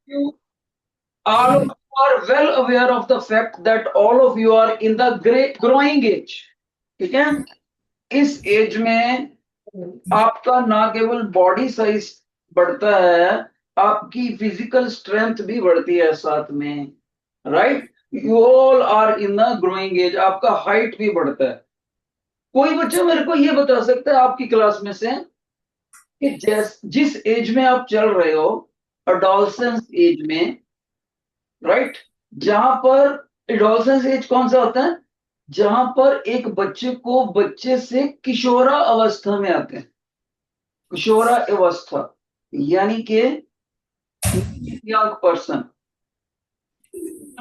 You all of you are well aware of the fact that all of you are in the growing age. ठीक है? इस as में आपका ना केवल बॉडी साइज बढ़ता है, आपकी फिजिकल स्ट्रेंथ भी बढ़ती है साथ में, right? You all are in the growing age, आपका हाइट भी बढ़ता है। कोई बच्चा मेरे को ये बता सकता है आपकी क्लास में से कि जिस एज में आप चल रहे हो, अडोलसेंस एज में, राइट, जहां पर एडोलसेंस एज कौन सा होता है? जहां पर एक बच्चे को बच्चे से किशोरा अवस्था में आते हैं। किशोरा अवस्था यानी कि यंग पर्सन।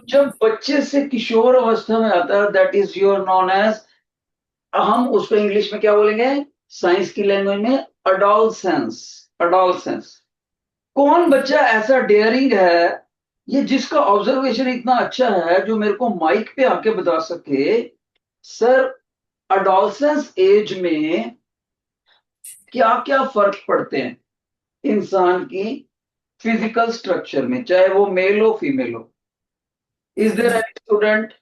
जब बच्चे से किशोर अवस्था में आता है, that is your non age, हम उसको इंग्लिश में क्या बोलेंगे, साइंस की लैंग्वेज में, अडोलसेंस। अडोलसेंस। कौन बच्चा ऐसा डेयरिंग है, ये जिसका ऑब्जर्वेशन इतना अच्छा है, जो मेरे को माइक पे आके बता सके सर अडोलसेंस एज में क्या क्या फर्क पड़ते हैं इंसान की फिजिकल स्ट्रक्चर में, चाहे वो मेल हो फीमेल हो? Is there any student?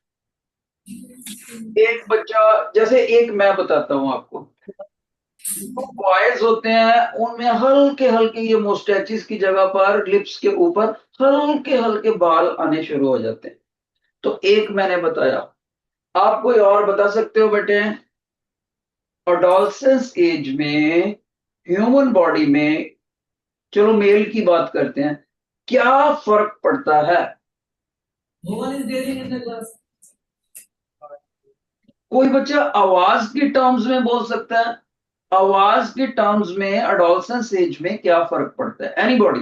एक बच्चा, जैसे एक मैं बताता हूं आपको, जो बॉयज होते हैं उनमें हल्के हल्के ये मोस्टैचिस की जगह पर, लिप्स के ऊपर हल्के हल्के बाल आने शुरू हो जाते हैं। तो एक मैंने बताया, आप कोई और बता सकते हो बेटे? अडोलसेंस एज में ह्यूमन बॉडी में, चलो मेल की बात करते हैं, क्या फर्क पड़ता है? कोई बच्चा आवाज के टर्म्स में बोल सकता है, आवाज के टर्म्स में अडोलसेंस एज में क्या फर्क पड़ता है? एनीबॉडी?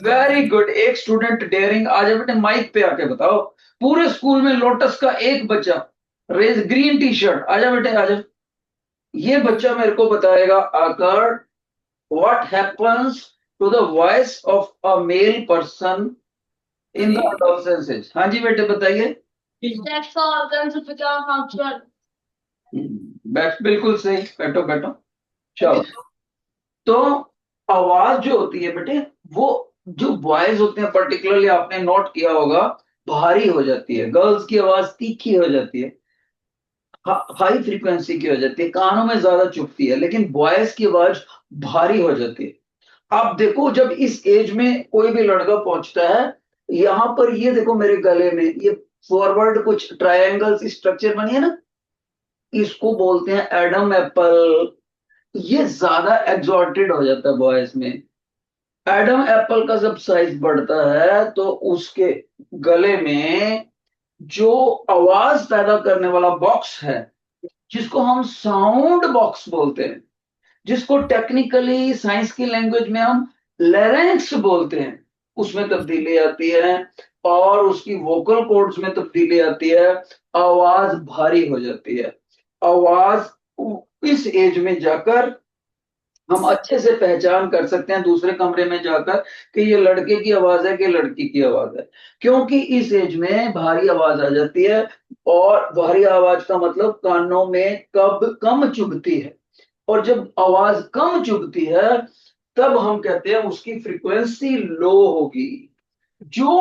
वेरी गुड, एक स्टूडेंट डेयरिंग, आ जाओ बेटे माइक पे आके बताओ। पूरे स्कूल में लोटस का एक बच्चा, रेज ग्रीन टी शर्ट, आ जाओ बेटे आ जाओ। ये बच्चा मेरे को बताएगा आकर, what happens to the voice of a male person in the adolescence age. हाँ जी बेटे बताइए। बिल्कुल सही, बैठो बैठो। चलो, तो आवाज जो होती है बेटे, वो जो बॉयज होते हैं पर्टिकुलरली, आपने नोट किया होगा, भारी हो जाती है। गर्ल्स की आवाज तीखी हो जाती है, हाई फ्रीक्वेंसी की हो जाती है, कानों में ज्यादा चुभती है, लेकिन बॉयज की आवाज भारी हो जाती है। आप देखो, जब इस एज में कोई भी लड़का पहुंचता है, यहां पर ये देखो मेरे गले में ये फॉरवर्ड कुछ ट्रायंगल सी स्ट्रक्चर बनी है ना, इसको बोलते हैं एडम एप्पल। ये ज्यादा एग्जॉर्टेड हो जाता है बॉयज में। एडम एप्पल का जब साइज बढ़ता है तो उसके गले में जो आवाज पैदा करने वाला बॉक्स है, जिसको हम साउंड बॉक्स बोलते हैं, जिसको टेक्निकली साइंस की लैंग्वेज में हम लेरेंक्स बोलते हैं, उसमें तब्दीली आती है, और उसकी वोकल कॉर्ड्स में तब्दीली आती है, आवाज भारी हो जाती है। आवाज इस एज में जाकर हम अच्छे से पहचान कर सकते हैं दूसरे कमरे में जाकर कि ये लड़के की आवाज है कि लड़की की आवाज है, क्योंकि इस एज में भारी आवाज आ जाती है। और भारी आवाज का मतलब कानों में कब कम चुभती है, और जब आवाज कम चुभती है तब हम कहते हैं उसकी फ्रीक्वेंसी लो होगी। जो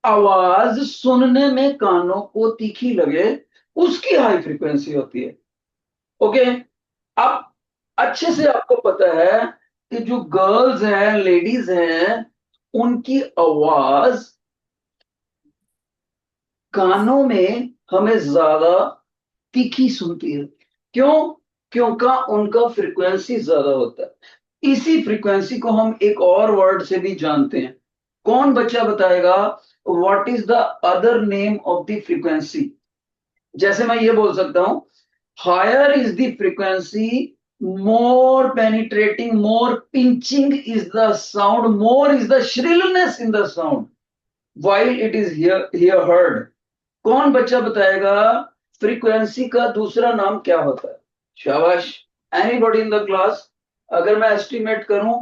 आवाज सुनने में कानों को तीखी लगे, उसकी हाई फ्रीक्वेंसी होती है। ओके, अब अच्छे से आपको पता है कि जो गर्ल्स हैं, लेडीज हैं, उनकी आवाज कानों में हमें ज्यादा तीखी सुनती है। क्यों? क्योंकि उनका फ्रीक्वेंसी ज्यादा होता है। इसी फ्रीक्वेंसी को हम एक और वर्ड से भी जानते हैं। कौन बच्चा बताएगा what is the other name of the frequency? जैसे मैं ये बोल सकता हूं, higher is the frequency, more penetrating, more pinching is the sound, more is the shrillness in the sound while it is here heard। कौन बच्चा बताएगा frequency का दूसरा नाम क्या होता है? शाबाश, एनीबॉडी इन द क्लास? अगर मैं एस्टिमेट करूं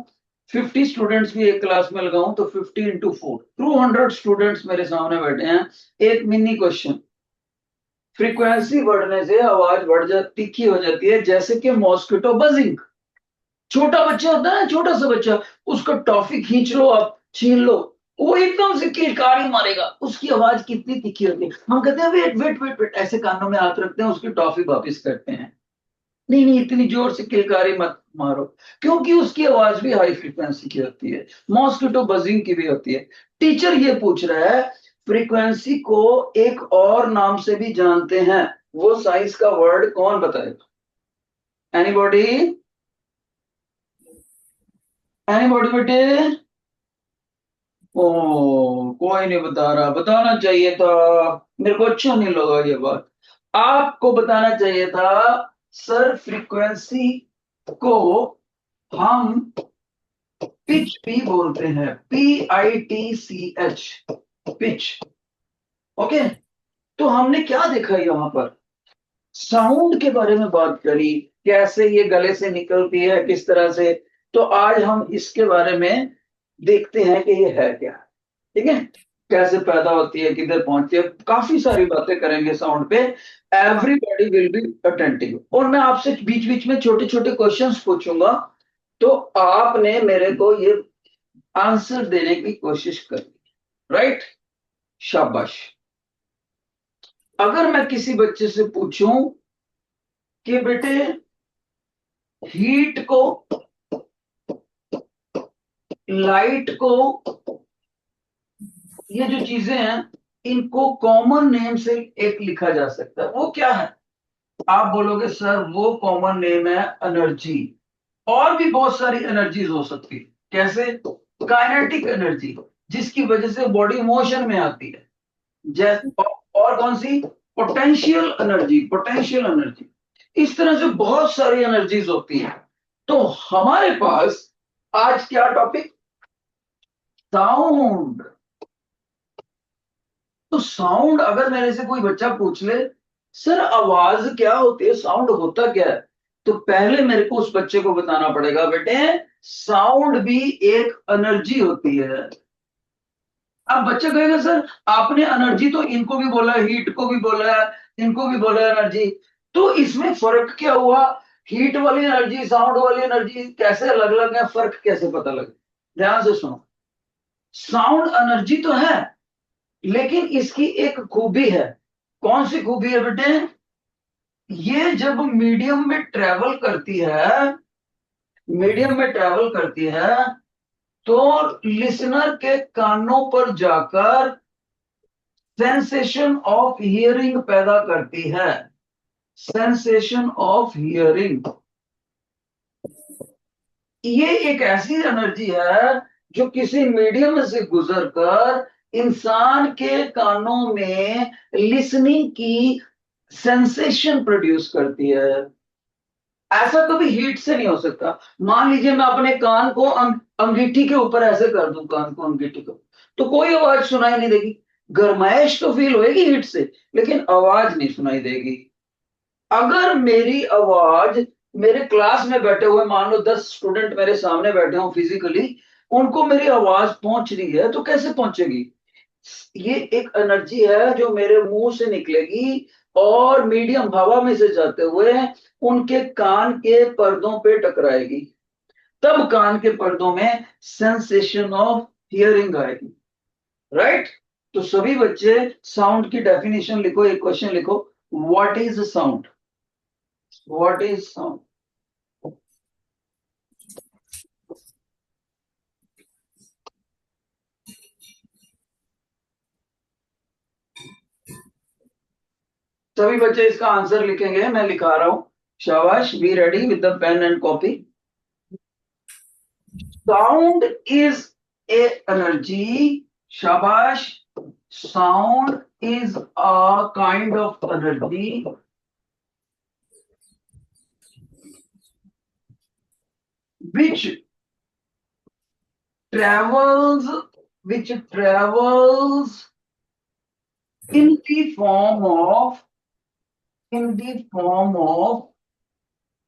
50 स्टूडेंट्स भी एक क्लास में लगाऊं तो 50 इंटू 4, 200 स्टूडेंट्स मेरे सामने बैठे हैं। एक मिनी क्वेश्चन, फ्रीक्वेंसी बढ़ने से आवाज बढ़ जाती, तीखी हो जाती है, जैसे कि मॉस्किटो बजिंग। छोटा बच्चा होता है ना, छोटा सा बच्चा, उसका टॉफी खींच लो आप, छीन लो, वो एकदम से किलकारी मारेगा, उसकी आवाज कितनी तीखी होती है, हम कहते हैं वेट वेट वेट वेट, ऐसे कानों में हाथ रखते हैं, उसकी टॉफी वापिस करते हैं। नहीं नहीं, इतनी जोर से किलकारी मत मारो, क्योंकि उसकी आवाज भी हाई फ्रीक्वेंसी की होती है, मॉस्किटो बजिंग की भी होती है। टीचर ये पूछ रहा है, फ्रीक्वेंसी को एक और नाम से भी जानते हैं, वो साइंस का वर्ड कौन बताएगा? एनीबॉडी? एनीबॉडी बेटे? ओ, कोई नहीं बता रहा, बताना चाहिए था, मेरे को अच्छा नहीं लगा ये बात, आपको बताना चाहिए था। सर फ्रीक्वेंसी को हम पिच भी बोलते हैं, PITCH, पिच। ओके, तो हमने क्या देखा यहाँ पर, साउंड के बारे में बात करी, कैसे ये गले से निकलती है, किस तरह से। तो आज हम इसके बारे में देखते हैं कि ये है क्या, ठीक है, कैसे पैदा होती है, किधर पहुंचती है, काफी सारी बातें करेंगे साउंड पे। एवरीबॉडी विल बी अटेंटिव, और मैं आपसे बीच बीच में छोटे छोटे क्वेश्चंस पूछूंगा, तो आपने मेरे को ये आंसर देने की कोशिश करी, राइट? शाबाश। अगर मैं किसी बच्चे से पूछूं कि बेटे हीट को, लाइट को, ये जो चीजें हैं, इनको कॉमन नेम से एक लिखा जा सकता है, वो क्या है? आप बोलोगे सर वो कॉमन नेम है एनर्जी। और भी बहुत सारी एनर्जीज हो सकती है, कैसे? काइनेटिक एनर्जी, जिसकी वजह से बॉडी मोशन में आती है, जैसे, और कौन सी? Potential energy, potential energy. इस तरह से बहुत सारी एनर्जीज होती हैं। तो हमारे पास आज क्या टॉपिक? साउंड। तो साउंड, अगर मेरे से कोई बच्चा पूछ ले, सर आवाज क्या होती है, साउंड होता क्या है, तो पहले मेरे को उस बच्चे को बताना पड़ेगा, बेटे साउंड भी एक एनर्जी होती है। अब बच्चा कहेगा सर आपने एनर्जी तो इनको भी बोला, हीट को भी बोला, इनको भी बोला एनर्जी, तो इसमें फर्क क्या हुआ? हीट वाली एनर्जी, साउंड वाली एनर्जी कैसे अलग अलग है, फर्क कैसे पता लगे? ध्यान से सुनो, साउंड एनर्जी तो है, लेकिन इसकी एक खूबी है। कौन सी खूबी है बेटे? ये जब मीडियम में ट्रेवल करती है, मीडियम में ट्रेवल करती है, तो लिसनर के कानों पर जाकर सेंसेशन ऑफ हियरिंग पैदा करती है, सेंसेशन ऑफ हियरिंग। ये एक ऐसी एनर्जी है जो किसी मीडियम से गुजरकर इंसान के कानों में लिसनिंग की सेंसेशन प्रोड्यूस करती है। ऐसा कभी हीट से नहीं हो सकता। मान लीजिए मैं अपने कान को अंगीठी के ऊपर ऐसे कर दूं, कान को अंगीठी को, तो कोई आवाज सुनाई नहीं देगी। गर्माइश तो फील होएगी हीट से, लेकिन आवाज नहीं सुनाई देगी। अगर मेरी आवाज, मेरे क्लास में बैठे हुए मान लो 10 स्टूडेंट मेरे सामने बैठे हों फिजिकली, उनको मेरी आवाज पहुंच रही है, तो कैसे पहुंचेगी? ये एक एनर्जी है जो मेरे मुंह से निकलेगी और मीडियम हवा में से जाते हुए उनके कान के पर्दों पे टकराएगी, तब कान के पर्दों में सेंसेशन ऑफ हियरिंग आएगी, राइट? तो सभी बच्चे साउंड की डेफिनेशन लिखो, एक क्वेश्चन लिखो, what is sound? What is sound? सभी बच्चे इसका आंसर लिखेंगे, मैं लिखा रहा हूं, शाबाश, be ready with the pen and copy. Sound is a energy, शाबाश, sound is a kind of energy which travels, which travels in the form of, in the form of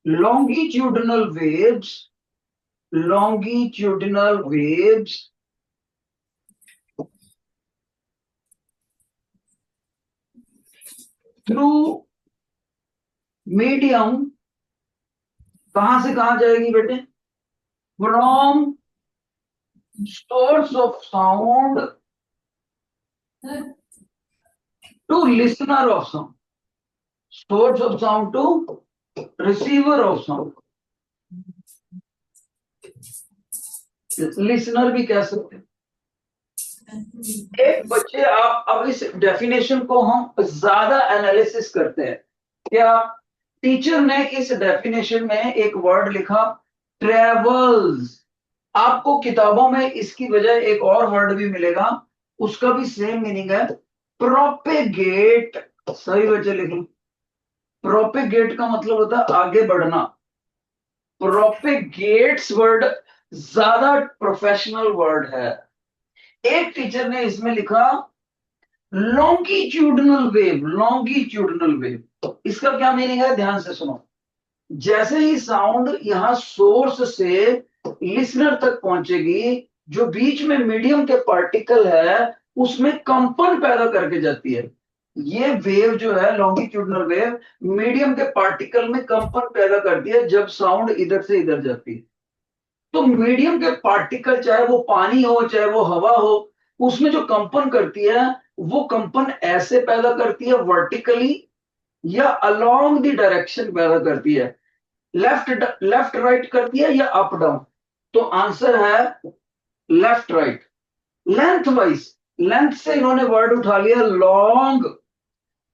longitudinal waves, longitudinal waves through medium, कहां से कहां जाएगी बेटे? from source of sound to listener of sound, source of sound to receiver of sound, listener भी कह सकते हैं। एक बच्चे आप अब इस डेफिनेशन को हम ज्यादा एनालिसिस करते हैं। क्या टीचर ने इस डेफिनेशन में एक वर्ड लिखा ट्रेवल्स, आपको किताबों में इसकी बजाय एक और वर्ड भी मिलेगा, उसका भी सेम मीनिंग है, प्रोपेगेट। सही बच्चे लिखें, प्रोपेगेट का मतलब होता है आगे बढ़ना। प्रोपेगेट्स वर्ड ज्यादा प्रोफेशनल वर्ड है। एक टीचर ने इसमें लिखा लॉन्गिट्यूडनल वेव, लॉन्गिट्यूडनल वेव, इसका क्या मीनिंग है ध्यान से सुनो। जैसे ही साउंड यहां सोर्स से लिसनर तक पहुंचेगी, जो बीच में मीडियम के पार्टिकल है उसमें कंपन पैदा करके जाती है। ये वेव जो है लॉन्गिट्यूडनल वेव, मीडियम के पार्टिकल में कंपन पैदा करती है जब साउंड इधर से इधर जाती है। तो मीडियम के पार्टिकल, चाहे वो पानी हो चाहे वो हवा हो, उसमें जो कंपन करती है वो कंपन ऐसे पैदा करती है वर्टिकली या अलोंग द डायरेक्शन पैदा करती है, लेफ्ट लेफ्ट राइट करती है या अप डाउन। तो आंसर है left right. Length wise, length से इन्होंने वर्ड उठा लिया लॉन्ग।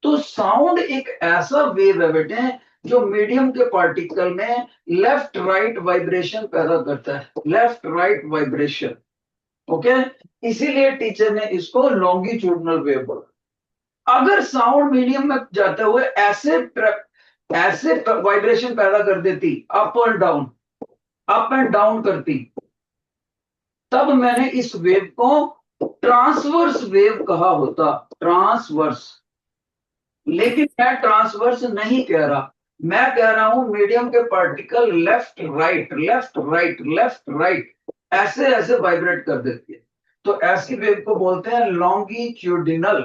तो साउंड एक ऐसा वेव है बेटे जो मीडियम के पार्टिकल में लेफ्ट राइट वाइब्रेशन पैदा करता है, लेफ्ट राइट वाइब्रेशन। ओके, इसीलिए टीचर ने इसको लॉन्गिट्यूडनल वेव बोला। अगर साउंड मीडियम में जाते हुए ऐसे ऐसे वाइब्रेशन पैदा कर देती, अप और डाउन, अप एंड डाउन करती, तब मैंने इस वेव को ट्रांसवर्स वेव कहा होता, ट्रांसवर्स। लेकिन मैं ट्रांसवर्स नहीं कह रहा, मैं कह रहा हूं मीडियम के particle left right left right left right ऐसे ऐसे वाइब्रेट कर देती है, तो ऐसी वेव को बोलते हैं लॉन्गिट्यूडिनल।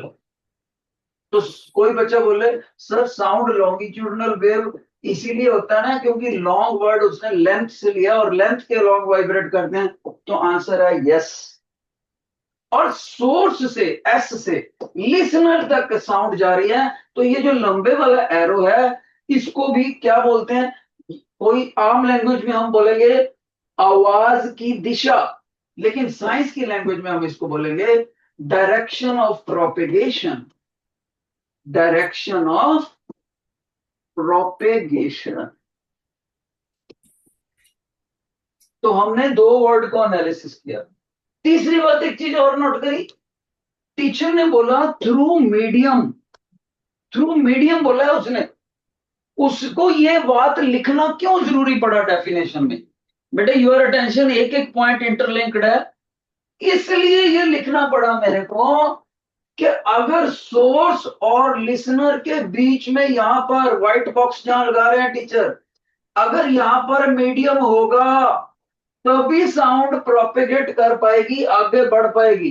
तो कोई बच्चा बोले सर साउंड लॉन्गिट्यूडिनल वेव इसीलिए होता है ना क्योंकि लॉन्ग वर्ड उसने लेंथ से लिया और लेंथ के लॉन्ग वाइब्रेट करते हैं, तो आंसर है यस। और सोर्स से एस से लिसनर तक साउंड जा रही है, तो ये जो लंबे वाला एरो है इसको भी क्या बोलते हैं, कोई आम लैंग्वेज में हम बोलेंगे आवाज की दिशा, लेकिन साइंस की लैंग्वेज में हम इसको बोलेंगे direction of propagation, direction of propagation. तो हमने दो वर्ड को एनालिसिस किया। तीसरी बात एक चीज और नोट करी, टीचर ने बोला थ्रू मीडियम, थ्रू मीडियम बोला है उसने। उसको ये बात लिखना क्यों जरूरी पड़ा डेफिनेशन में, बेटे योर अटेंशन, एक एक पॉइंट इंटरलिंक्ड है, इसलिए ये लिखना पड़ा मेरे को कि अगर सोर्स और लिसनर के बीच में यहां पर व्हाइट बॉक्स जहां लगा रहे हैं टीचर, अगर यहां पर मीडियम होगा तभी साउंड प्रोपेगेट कर पाएगी, आगे बढ़ पाएगी।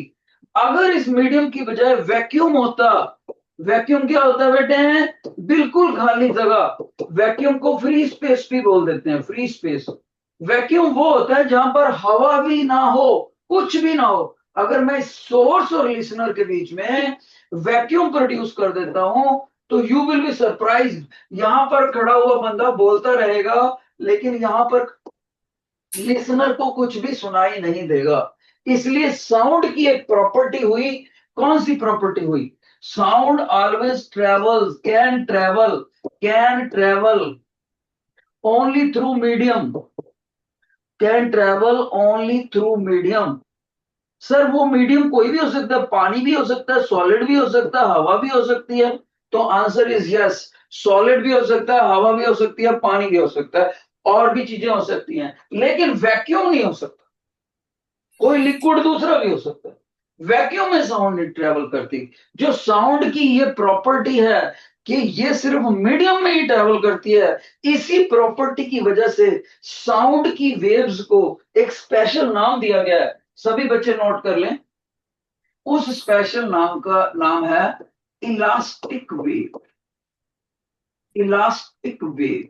अगर इस मीडियम की बजाय वैक्यूम होता, वैक्यूम क्या होता है बेटे, बिल्कुल खाली जगह, वैक्यूम को फ्री स्पेस भी बोल देते हैं, फ्री स्पेस। वैक्यूम वो होता है जहां पर हवा भी ना हो, कुछ भी ना हो। अगर मैं सोर्स और लिसनर के बीच में वैक्यूम प्रोड्यूस कर देता हूं तो यू विल बी सरप्राइज, यहां पर खड़ा हुआ बंदा बोलता रहेगा लेकिन यहां पर लिसनर को कुछ भी सुनाई नहीं देगा। इसलिए साउंड की एक प्रॉपर्टी हुई, कौन सी प्रॉपर्टी हुई, sound always travels, can travel only through medium, can travel only through medium. Sir वो मीडियम कोई भी हो सकता है, पानी भी हो सकता है, सॉलिड भी हो सकता है, हवा भी हो सकती है। तो आंसर इज यस, सॉलिड भी हो सकता है, हवा भी हो सकती है, पानी भी हो सकता है, और भी चीजें हो सकती हैं, लेकिन वैक्यूम नहीं हो सकता। कोई लिक्विड दूसरा भी हो सकता है, वैक्यूम में साउंड नहीं ट्रेवल करती। जो साउंड की ये प्रॉपर्टी है कि ये सिर्फ मीडियम में ही ट्रेवल करती है, इसी प्रॉपर्टी की वजह से साउंड की वेव्स को एक स्पेशल नाम दिया गया है। सभी बच्चे नोट कर लें, उस स्पेशल नाम का नाम है इलास्टिक वेव, इलास्टिक वेव।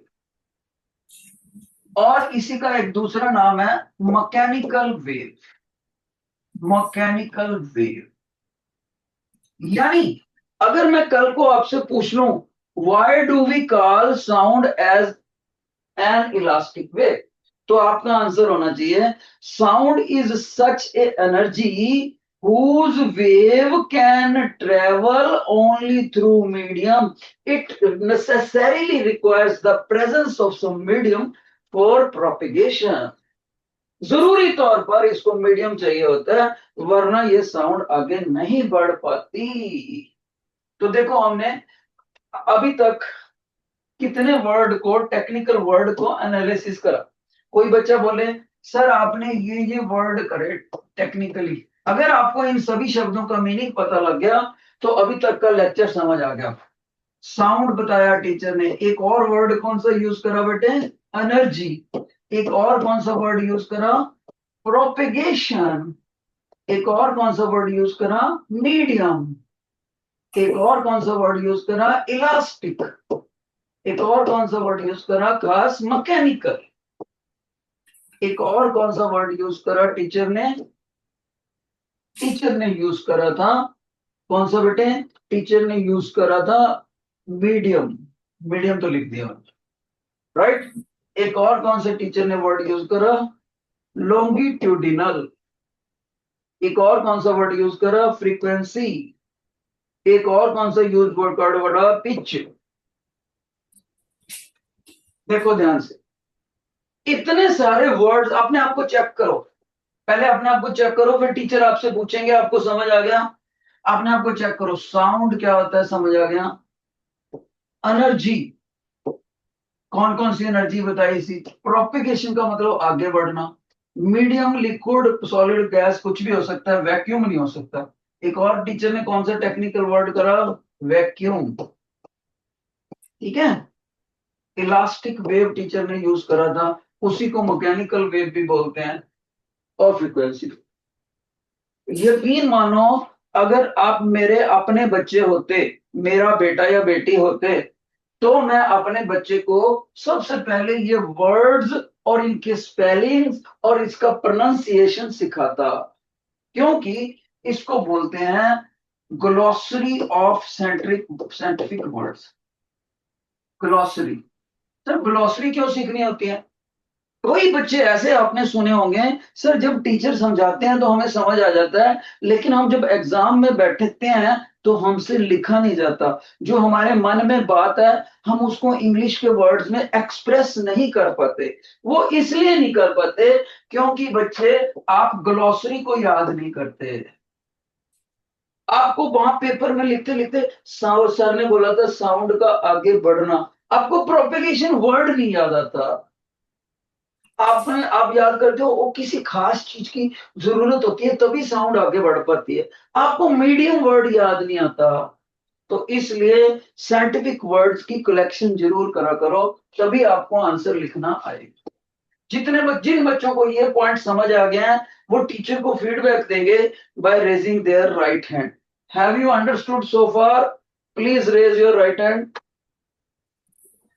और इसी का एक दूसरा नाम है मैकेनिकल वेव। मैकेनिकल वेव यानी अगर मैं कल को आपसे पूछ लूं why do we call sound as an elastic wave, तो आपका आंसर होना चाहिए sound is such a energy whose wave can travel only through medium. It necessarily requires the presence of some medium for propagation. जरूरी तौर पर इसको medium चाहिए होता है, वरना ये साउंड आगे नहीं बढ़ पाती। तो देखो हमने अभी तक कितने वर्ड को, टेक्निकल वर्ड को एनालिसिस करा। कोई बच्चा बोले सर आपने ये वर्ड करे टेक्निकली, अगर आपको इन सभी शब्दों का मीनिंग पता लग गया तो अभी तक का लेक्चर समझ आ गया। साउंड बताया टीचर ने, एक और वर्ड कौन सा यूज करा बेटे, एनर्जी। एक और कौन सा वर्ड यूज करा, प्रोपेगेशन। एक और कौन सा वर्ड यूज करा, मीडियम। एक और कौन सा वर्ड यूज करा, इलास्टिक। एक और कौन सा वर्ड यूज करा, खास मैकेनिकल। एक और कौन सा वर्ड यूज करा टीचर ने यूज करा था, कौन सा बेटे, टीचर ने यूज करा था मीडियम। मीडियम तो लिख दिया, राइट। एक और कौन सा टीचर ने वर्ड यूज करा, लॉन्गिट्यूडिनल। एक और कौन सा वर्ड यूज करा, फ्रीक्वेंसी। एक और कौन सा यूज वर्ड बड़ा, पिच। देखो ध्यान से, इतने सारे वर्ड्स अपने आप को चेक करो। पहले अपने आप को चेक करो, फिर टीचर आपसे पूछेंगे आपको समझ आ गया, अपने आप को चेक करो। साउंड क्या होता है, समझ आ गया। एनर्जी, कौन कौन सी एनर्जी बताई थी। प्रोपिगेशन का मतलब आगे बढ़ना। मीडियम, लिक्विड, सॉलिड, गैस कुछ भी हो सकता है, वैक्यूम नहीं हो सकता। एक और टीचर ने कौन सा टेक्निकल वर्ड करा, वैक्यूम। ठीक है। इलास्टिक वेव टीचर ने यूज करा था, उसी को मैकेनिकल वेव भी बोलते हैं। और फ्रीक्वेंसी, यकीन मानो अगर आप मेरे अपने बच्चे होते, मेरा बेटा या बेटी होते, तो मैं अपने बच्चे को सबसे पहले ये वर्ड्स और इनके स्पेलिंग्स और इसका प्रोनाउंसिएशन सिखाता, क्योंकि इसको बोलते हैं glossary of scientific words. Glossary. Sir glossary क्यों सीखनी होती है। कोई बच्चे ऐसे आपने सुने होंगे सर जब टीचर समझाते हैं तो हमें समझ आ जाता है, लेकिन हम जब एग्जाम में बैठते हैं तो हमसे लिखा नहीं जाता। जो हमारे मन में बात है हम उसको इंग्लिश के वर्ड्स में एक्सप्रेस नहीं कर पाते। वो इसलिए नहीं कर पाते क्योंकि बच्चे आप ग्लोसरी को याद नहीं करते। आपको वहां पेपर में लिखते लिखते सर ने बोला था साउंड का आगे बढ़ना, आपको प्रोपेगेशन वर्ड नहीं याद आता। आप याद करते हो वो किसी खास चीज की जरूरत होती है तभी साउंड आगे बढ़ पाती है, आपको मीडियम वर्ड याद नहीं आता। तो इसलिए साइंटिफिक वर्ड्स की कलेक्शन जरूर करा करो, तभी आपको आंसर लिखना आएगा। जिन बच्चों को ये पॉइंट समझ आ गया है वो टीचर को फीडबैक देंगे by raising their right hand. Have you understood so far, please raise your right hand,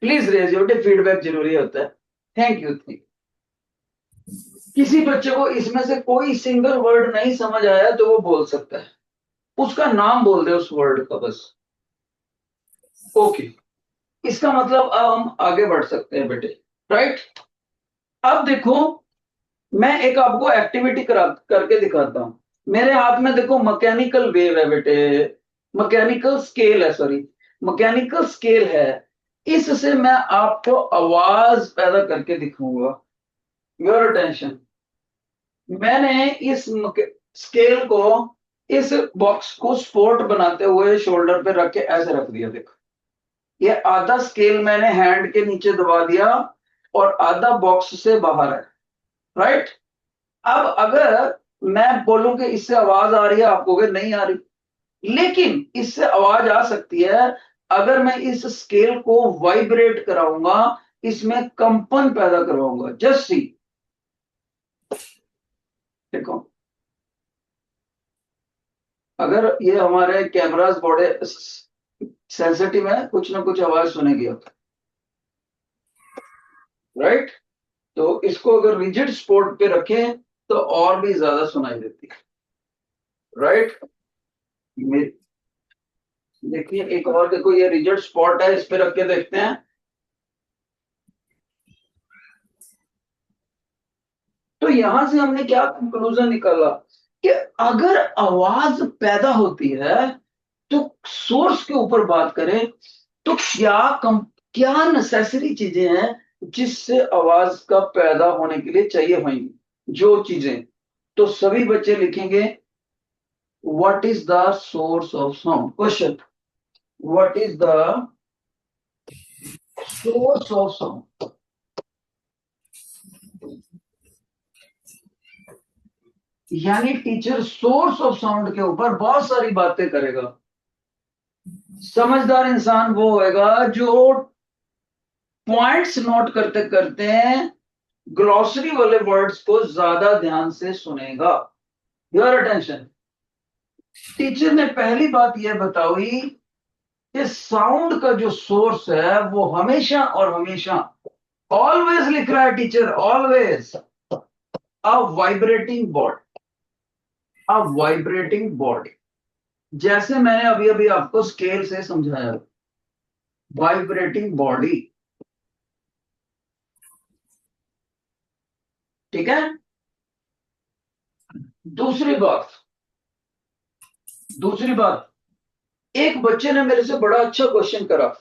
please raise your, feedback जरूरी होता है। Thank you. किसी बच्चे को इसमें से कोई सिंगल वर्ड नहीं समझ आया तो वो बोल सकता है, उसका नाम बोल दे उस वर्ड का बस। ओके, इसका मतलब अब हम आगे बढ़ सकते हैं बेटे, राइट। अब देखो मैं एक आपको एक्टिविटी करके दिखाता हूं। मेरे हाथ में देखो मैकेनिकल वेव है बेटे, मैकेनिकल स्केल है, सॉरी मैकेनिकल स्केल है। इससे मैं आपको आवाज पैदा करके दिखाऊंगा। योर अटेंशन, मैंने इस स्केल को, इस बॉक्स को स्पोर्ट बनाते हुए शोल्डर पे रख के ऐसे रख दिया। देखो ये आधा स्केल मैंने हैंड के नीचे दबा दिया और आधा बॉक्स से बाहर है, राइट। अब अगर मैं बोलूं कि इससे आवाज आ रही है, आप कहोगे नहीं आ रही, लेकिन इससे आवाज आ सकती है अगर मैं इस स्केल को वाइब्रेट कराऊंगा, इसमें कंपन पैदा करवाऊंगा। जस्ट सी, देखो अगर ये हमारे कैमरास बड़े सेंसिटिव है, कुछ ना कुछ आवाज सुनेगी, राइट। तो इसको अगर रिजिड स्पॉट पे रखें तो और भी ज्यादा सुनाई देती है, राइट। देखिए एक और, देखो ये रिजिड स्पॉट है, इस पे रख के देखते हैं। तो यहां से हमने क्या कंक्लूजन निकाला कि अगर आवाज पैदा होती है तो सोर्स के ऊपर बात करें तो क्या नेसेसरी चीजें हैं जिससे आवाज का पैदा होने के लिए चाहिए होंगी, जो चीजें। तो सभी बच्चे लिखेंगे what is the source of sound. Question, what is the source of sound. यानी टीचर सोर्स ऑफ साउंड के ऊपर बहुत सारी बातें करेगा। समझदार इंसान वो होएगा जो पॉइंट्स नोट करते करते ग्लॉसरी वाले वर्ड्स को ज्यादा ध्यान से सुनेगा। Your attention. टीचर ने पहली बात यह बताई कि साउंड का जो सोर्स है वो हमेशा और हमेशा, ऑलवेज लिख रहा है teacher, always a vibrating body, a vibrating body. जैसे मैंने अभी अभी आपको स्केल से समझाया, वाइब्रेटिंग बॉडी, ठीक है। दूसरी बात, दूसरी बात, एक बच्चे ने मेरे से बड़ा अच्छा क्वेश्चन करा,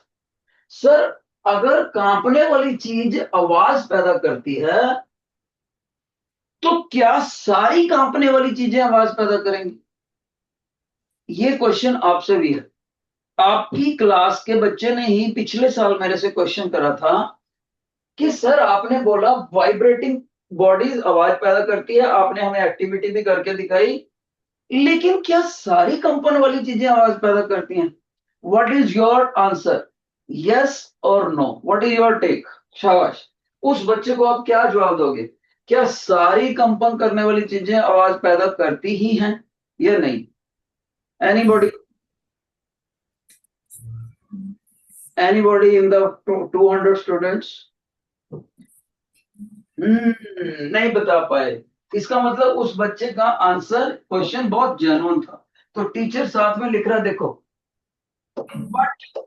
सर अगर कांपने वाली चीज आवाज पैदा करती है तो क्या सारी कांपने वाली चीजें आवाज पैदा करेंगी? ये क्वेश्चन आपसे भी है। आपकी क्लास के बच्चे ने ही पिछले साल मेरे से क्वेश्चन करा था कि सर आपने बोला वाइब्रेटिंग बॉडीज आवाज पैदा करती है, आपने हमें एक्टिविटी भी करके दिखाई, लेकिन क्या सारी कंपन वाली चीजें आवाज पैदा करती हैं? What is your answer, yes और no? What is your take? शाबाश। उस बच्चे को आप क्या जवाब दोगे? क्या सारी कंपन करने वाली चीजें आवाज पैदा करती ही हैं या नहीं? Anybody, anybody in the 200 students नहीं बता पाए। इसका मतलब उस बच्चे का आंसर, क्वेश्चन बहुत जेन्युइन था। तो टीचर साथ में लिख रहा, देखो, but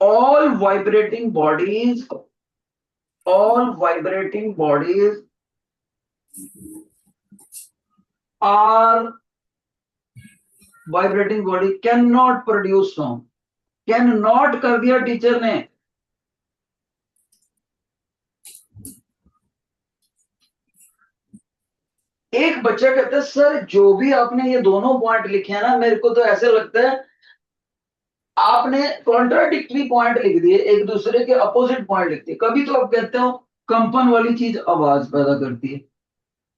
all vibrating bodies, all vibrating bodies are, vibrating body cannot produce sound। cannot कर दिया टीचर ने। एक बच्चा कहता है सर जो भी आपने ये दोनों पॉइंट लिखे हैं ना, मेरे को तो ऐसे लगता है आपने कॉन्ट्राडिक्टरी पॉइंट लिख दिए, एक दूसरे के अपोजिट पॉइंट लिख दिए। कभी तो आप कहते हो कंपन वाली चीज आवाज पैदा करती है,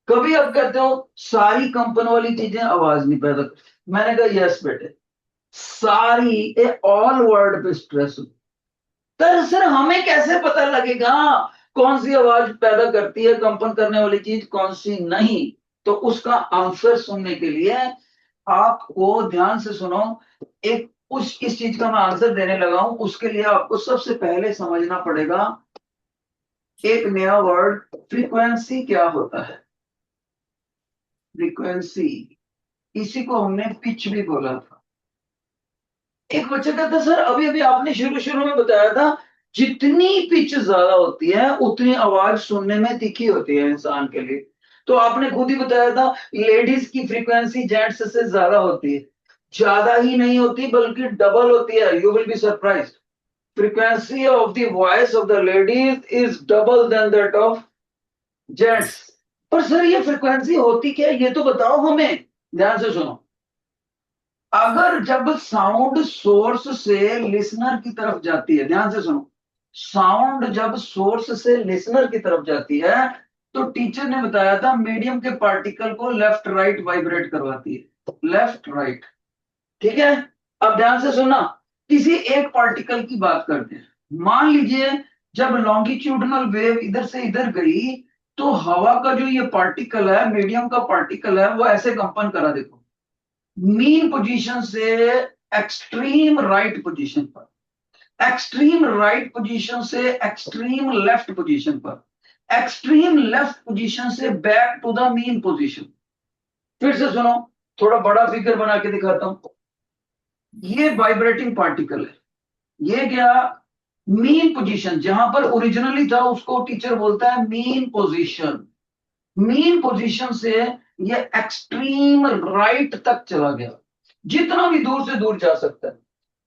कभी आप कहते हो सारी कंपन वाली चीजें आवाज नहीं पैदा करती। मैंने कहा यस बेटे, सारी, ए ऑल वर्ड पे स्ट्रेस। तर सर हमें कैसे पता लगेगा कौन सी आवाज पैदा करती है कंपन करने वाली चीज, कौन सी नहीं? तो उसका आंसर सुनने के लिए आपको ध्यान से सुनो। एक उस इस चीज का मैं आंसर देने लगा हूं, उसके लिए आपको सबसे पहले समझना पड़ेगा एक नया वर्ड, फ्रीक्वेंसी क्या होता है। फ्रीक्वेंसी, इसी को हमने पिच भी बोला था। एक बच्चा कहता सर अभी अभी आपने शुरू शुरू में बताया था जितनी पिच ज्यादा होती है उतनी आवाज सुनने में तीखी होती है इंसान के लिए। तो आपने खुद ही बताया था लेडीज की फ्रीक्वेंसी जेंट्स से ज्यादा होती है। ज्यादा ही नहीं होती बल्कि डबल होती है। You will be surprise, frequency of the voice of the ladies is double than that of gents. पर सर ये फ्रीक्वेंसी होती क्या है, ये तो बताओ हमें। ध्यान से सुनो, अगर जब साउंड सोर्स से लिसनर की तरफ जाती है, ध्यान से सुनो, साउंड जब सोर्स से लिसनर की तरफ जाती है तो टीचर ने बताया था मीडियम के पार्टिकल को लेफ्ट राइट वाइब्रेट करवाती है, लेफ्ट राइट, ठीक है। अब ध्यान से सुनना, किसी एक पार्टिकल की बात करते हैं। मान लीजिए जब लॉन्गिट्यूडनल वेव इधर से इधर गई तो हवा का जो ये पार्टिकल है, मीडियम का पार्टिकल है, वो ऐसे कंपन करा, देखो, मीन पोजीशन से एक्सट्रीम राइट पोजीशन पर, एक्सट्रीम राइट पोजीशन से एक्सट्रीम लेफ्ट पोजीशन पर। एक्सट्रीम लेफ्ट पोजीशन से back to the mean position. फिर से सुनो, थोड़ा बड़ा फिगर बना के दिखाता हूं। ये वाइब्रेटिंग पार्टिकल है, ये क्या, मीन पोजीशन, जहां पर ओरिजिनली था उसको टीचर बोलता है मीन पोजीशन। मीन पोजीशन से ये एक्सट्रीम राइट तक चला गया, जितना भी दूर से दूर जा सकता है।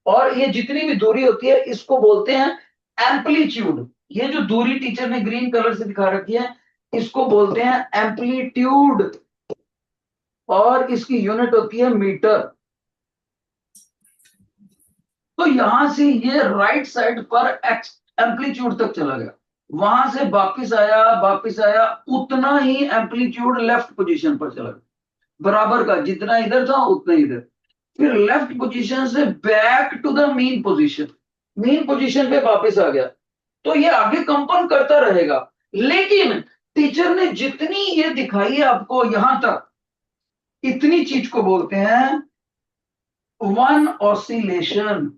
और ये जितनी भी दूरी होती है इसको बोलते हैं एम्पलीट्यूड। ये जो दूरी टीचर ने ग्रीन कलर से दिखा रखी है इसको बोलते हैं एम्पलीट्यूड, और इसकी यूनिट होती है मीटर। तो यहां से ये राइट साइड पर एम्पलीट्यूड तक चला गया, वहां से वापिस आया, उतना ही एम्पलीट्यूड लेफ्ट पोजीशन पर चला गया, बराबर का, जितना इधर था उतना इधर। फिर लेफ्ट पोजीशन से back to the mean position, mean position पे वापस आ गया। तो ये आगे कंपन करता रहेगा, लेकिन टीचर ने जितनी ये दिखाई है आपको यहां तक, इतनी चीज को बोलते हैं वन ऑसिलेशन।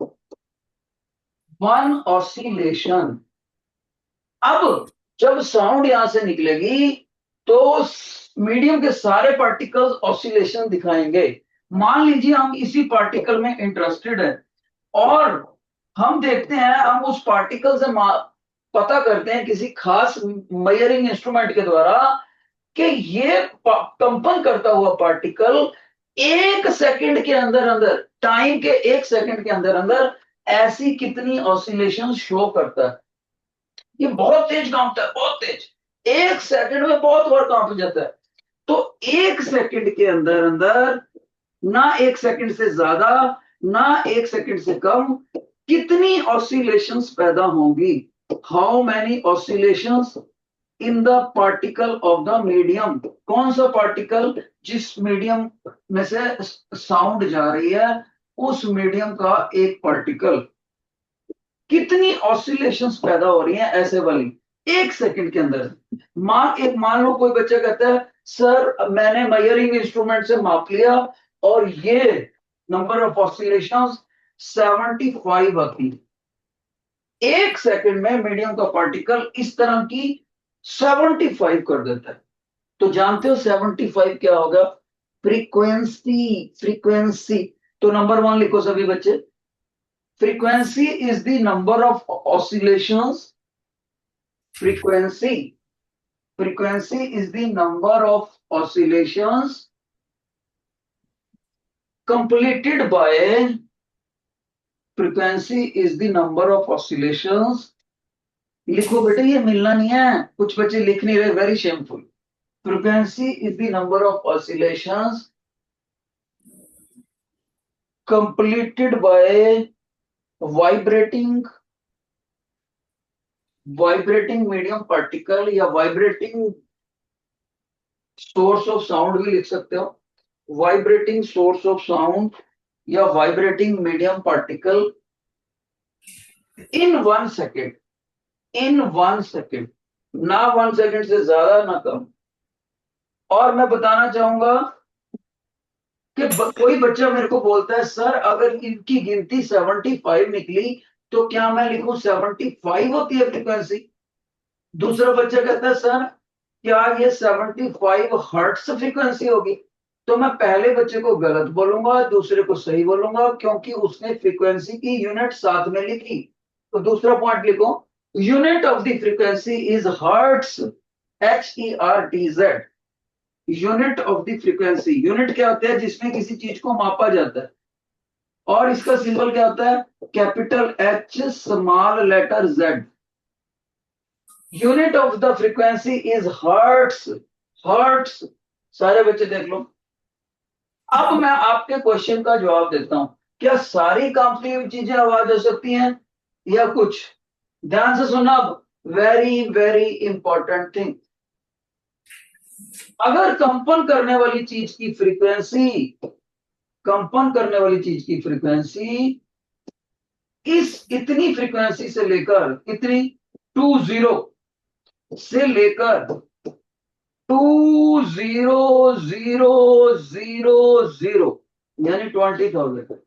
One oscillation. अब जब साउंड यहां से निकलेगी तो मीडियम के सारे पार्टिकल्स ऑसिलेशन दिखाएंगे। मान लीजिए हम इसी पार्टिकल में इंटरेस्टेड है और हम देखते हैं, हम उस पार्टिकल से पता करते हैं किसी खास मेजरिंग इंस्ट्रूमेंट के द्वारा कि ये कंपन करता हुआ पार्टिकल 1 सेकंड के अंदर अंदर, टाइम के 1 सेकंड के अंदर अंदर ऐसी कितनी ऑसिलेशन शो करता है। ये बहुत तेज कांपता है, बहुत तेज, 1 सेकंड में बहुत बार कांप जाता है। तो 1 सेकंड के अंदर अंदर, ना 1 सेकंड से ज्यादा ना 1 सेकंड से कम, कितनी ऑसिलेशंस पैदा होंगी। How many oscillations in the particle of the medium. कौन सा पार्टिकल, जिस मीडियम में से साउंड जा रही है उस मीडियम का एक पार्टिकल, कितनी ऑसिलेशंस पैदा हो रही हैं ऐसे वाली 1 सेकंड के अंदर। मान लो कोई बच्चा कहता है सर मैंने मेजरिंग इंस्ट्रूमेंट से माप लिया और ये नंबर ऑफ ऑसिलेशंस 75 आती है। 1 सेकंड में मीडियम का पार्टिकल इस तरह की 75 कर देता है। तो जानते हो 75 क्या होगा, फ्रीक्वेंसी। फ्रीक्वेंसी, तो नंबर 1 लिखो सभी बच्चे, frequency is the number of oscillations. Frequency is the number of oscillations completed by, frequency is the number of oscillations, लिखो बेटे, ये मिलना नहीं है, कुछ बच्चे लिख नहीं रहे, very shameful. frequency is the number of oscillations completed by vibrating medium particle, या वाइब्रेटिंग सोर्स ऑफ साउंड भी लिख सकते हो, वाइब्रेटिंग सोर्स ऑफ साउंड या vibrating medium particle in 1 second. In 1 second, ना 1 सेकेंड से ज्यादा ना कम। और मैं बताना चाहूंगा कि कोई बच्चा मेरे को बोलता है सर अगर इनकी गिनती 75 निकली तो क्या मैं लिखूं 75 होती है फ्रीक्वेंसी। दूसरा बच्चा कहता है सर क्या ये 75 हर्ट्स फ्रीक्वेंसी होगी। तो मैं पहले बच्चे को गलत बोलूंगा, दूसरे को सही बोलूंगा, क्योंकि उसने फ्रीक्वेंसी की यूनिट साथ में लिखी। तो दूसरा पॉइंट लिखो, unit of the frequency is hertz, HERTZ। Unit of the frequency, unit क्या होता है, जिसमें किसी चीज को मापा जाता है, और इसका सिंबल क्या होता है, capital H small letter Z। Unit of the frequency is hertz. Hertz, सारे बच्चे देख लो। अब मैं आपके क्वेश्चन का जवाब देता हूं, क्या सारी कांपती हुई चीजें आवाज हो सकती हैं या कुछ। ध्यान से सुनना, वेरी वेरी इंपॉर्टेंट थिंग। अगर कंपन करने वाली चीज की फ्रीक्वेंसी, कंपन करने वाली चीज की फ्रीक्वेंसी इस इतनी फ्रीक्वेंसी से लेकर, कितनी, 20 से लेकर 20000 यानी 20,000,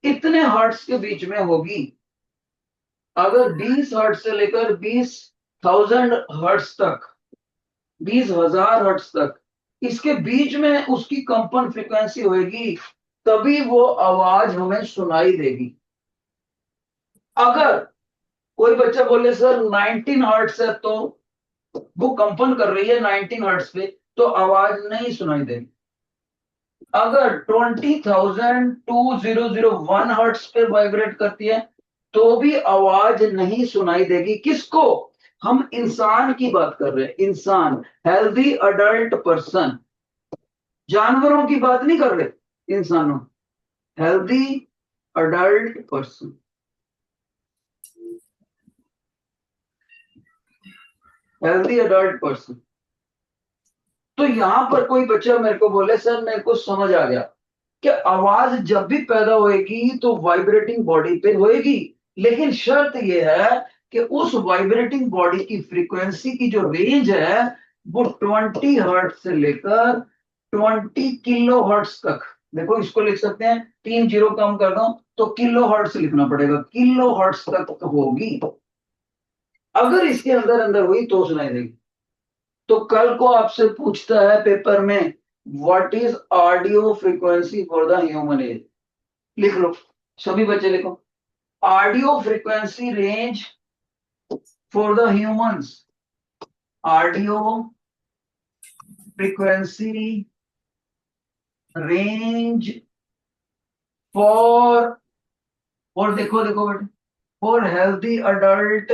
इतने हर्ट्स के बीच में होगी। अगर 20 हर्ट्स से लेकर 20 20,000 हर्ट्ज तक, 20,000 हर्ट्ज तक, इसके बीच में उसकी कंपन फ्रीक्वेंसी होगी, तभी वो आवाज हमें सुनाई देगी। अगर कोई बच्चा बोले सर 19 हर्ट्ज है, तो वो कंपन कर रही है 19 हर्ट्ज पे, तो आवाज नहीं सुनाई देगी। अगर 20,001 पे वाइब्रेट करती है, तो भी आवाज नहीं सुनाई देगी। किसको? हम इंसान की बात कर रहे हैं, इंसान, हेल्दी अडल्ट पर्सन, जानवरों की बात नहीं कर रहे, इंसानों, healthy adult person. Healthy adult person. तो यहां पर कोई बच्चा मेरे को बोले सर मेरे को समझ आ गया कि आवाज जब भी पैदा होएगी तो वाइब्रेटिंग बॉडी पे होएगी, लेकिन शर्त यह है कि उस वाइब्रेटिंग बॉडी की फ्रीक्वेंसी की जो रेंज है वो 20 हर्ट्ज से लेकर 20 किलो हर्ट्ज तक। देखो इसको लिख सकते हैं, 3 जीरो कम कर दो तो किलो हर्ट्ज लिखना पड़ेगा, किलो हर्ट्ज तक होगी। अगर इसके अंदर अंदर हुई तो सुनाई देगी। तो कल को आपसे पूछता है पेपर में, what is audio frequency for the human age, लिख लो, सभी बच्चे लिखो, audio frequency range for the humans, audio frequency range for, और देखो देखो बेटे, for healthy adult,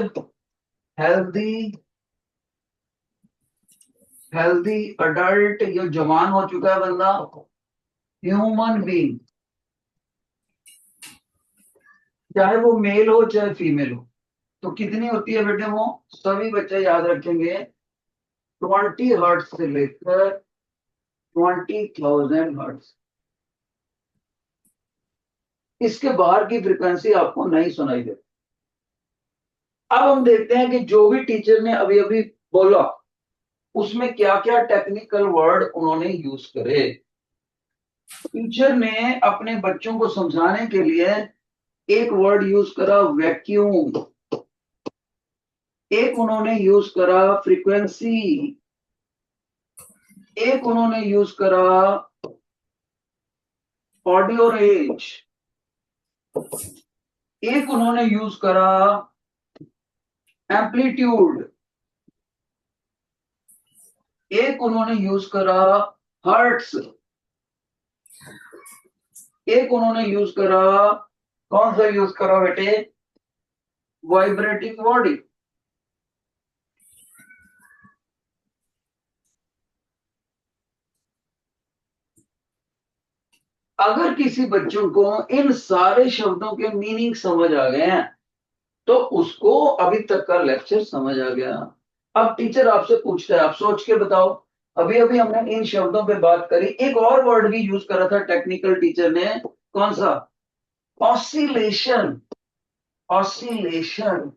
healthy healthy adult, ये जवान हो चुका है बंदा, ह्यूमन बीइंग, चाहे वो मेल हो चाहे फीमेल हो। तो कितनी होती है बेटे वो, सभी बच्चे याद रखेंगे, 20 हर्ट्ज से लेकर 20,000 हर्ट्ज। इसके बाहर की फ्रीक्वेंसी आपको नहीं सुनाई देती। अब हम देखते हैं कि जो भी टीचर ने अभी अभी बोला उसमें क्या क्या टेक्निकल वर्ड उन्होंने यूज करे। टीचर ने अपने बच्चों को समझाने के लिए एक वर्ड यूज करा वैक्यूम, एक उन्होंने यूज करा फ्रीक्वेंसी, एक उन्होंने यूज करा ऑडियो रेंज, एक उन्होंने यूज करा एम्पलीट्यूड, एक उन्होंने यूज करा हर्ट्स, एक उन्होंने यूज करा, कौन सा यूज करा बेटे, वाइब्रेटिंग बॉडी। अगर किसी बच्चों को इन सारे शब्दों के मीनिंग समझ आ गए हैं तो उसको अभी तक का लेक्चर समझ आ गया। अब टीचर आपसे पूछता है, आप सोच के बताओ, अभी अभी हमने इन शब्दों पे बात करी, एक और वर्ड भी यूज करा था टेक्निकल टीचर ने, कौन सा, ऑसिलेशन, ऑसिलेशन।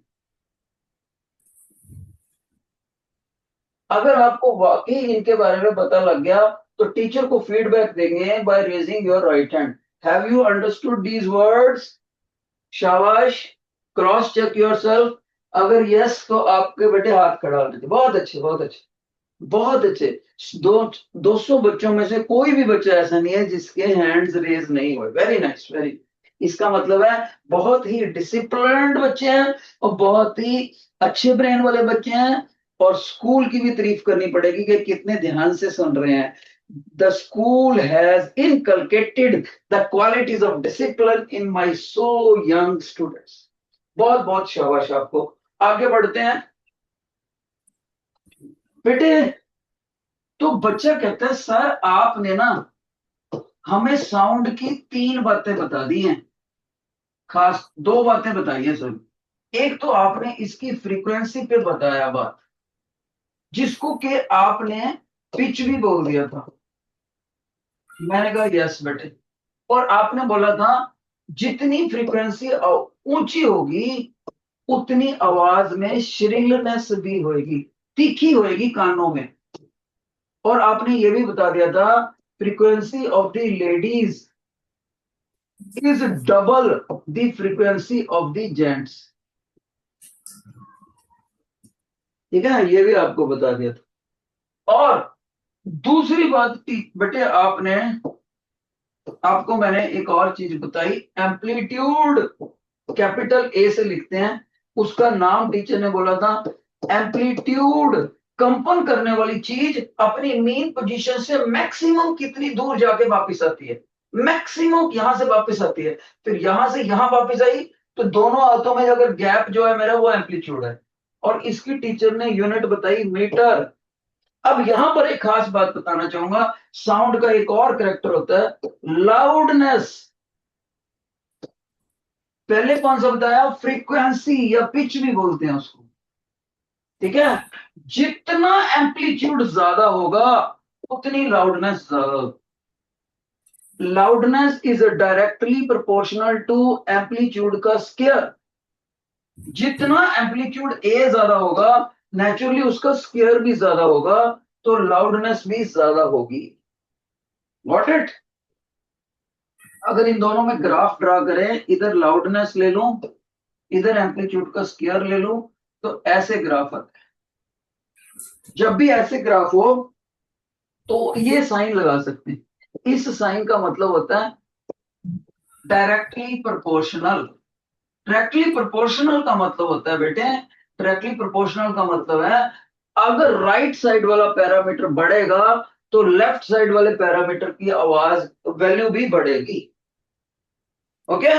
अगर आपको वाकई इनके बारे में पता लग गया तो टीचर को फीडबैक देंगे by raising your right hand, have you understood these words, शाबाश, क्रॉस चेक योरसेल्फ। अगर यस तो आपके बेटे हाथ खड़ा होने चाहिए, बहुत अच्छे बहुत अच्छे बहुत अच्छे। दो 200 बच्चों में से कोई भी बच्चा ऐसा नहीं है जिसके हैंड्स रेज नहीं हुए, वेरी नाइस, वेरी। इसका मतलब है बहुत ही डिसिप्लिन्ड बच्चे हैं और बहुत ही अच्छे ब्रेन वाले बच्चे हैं। और स्कूल की भी तारीफ करनी पड़ेगी कि कितने ध्यान से सुन रहे हैं। The school has inculcated the qualities of discipline in my so young students. बहुत बहुत शाबाश आपको। आगे बढ़ते हैं बेटे। तो बच्चा कहता है सर आपने ना हमें साउंड की 3 बातें बता दी हैं, खास 2 बातें बताई हैं सर। एक तो आपने इसकी फ्रीक्वेंसी पे बताया बात, जिसको कि आपने पिच भी बोल दिया था। मैंने कहा यस बेटे। और आपने बोला था जितनी फ्रीक्वेंसी ऊंची होगी उतनी आवाज में श्रिलनेस भी होगी, तीखी होगी कानों में। और आपने ये भी बता दिया था frequency of the ladies is double the frequency of the gents। ठीक है, ये भी आपको बता दिया था। और दूसरी बात बेटे, आपको मैंने एक और चीज बताई, एम्पलीट्यूड कैपिटल ए से लिखते हैं, उसका नाम टीचर ने बोला था एम्पलीट्यूड। कंपन करने वाली चीज अपनी मेन पोजीशन से मैक्सिमम कितनी दूर जाके वापस आती है, मैक्सिमम यहां से वापस आती है, फिर यहां से यहां वापस आई, तो दोनों हाथों में अगर गैप जो है मेरा, वो एम्पलीट्यूड है। और इसकी टीचर ने यूनिट बताई मीटर। अब यहां पर एक खास बात बताना चाहूंगा, साउंड का एक और करेक्टर होता है लाउडनेस। पहले कौन सा बताया, फ्रीक्वेंसी या पिच भी बोलते हैं उसको। ठीक है, जितना एम्पलीट्यूड ज्यादा होगा उतनी लाउडनेस ज्यादा होगी। Loudness is directly proportional to amplitude का स्केयर। जितना एम्पलीट्यूड ए ज्यादा होगा, नेचुरली उसका स्केयर भी ज्यादा होगा, तो लाउडनेस भी ज्यादा होगी। Got it. अगर इन दोनों में ग्राफ ड्रा करें, इधर लाउडनेस ले लूं, इधर एम्पलीट्यूड का स्केयर ले लूं, तो ऐसे ग्राफ आता है। जब भी ऐसे ग्राफ हो तो ये साइन लगा सकते हैं। इस साइन का मतलब होता है डायरेक्टली प्रोपोर्शनल। डायरेक्टली प्रोपोर्शनल का मतलब होता है बेटे, डायरेक्टली प्रोपोर्शनल का मतलब है अगर राइट साइड वाला पैरामीटर बढ़ेगा तो लेफ्ट साइड वाले पैरामीटर की आवाज वैल्यू भी बढ़ेगी। ओके,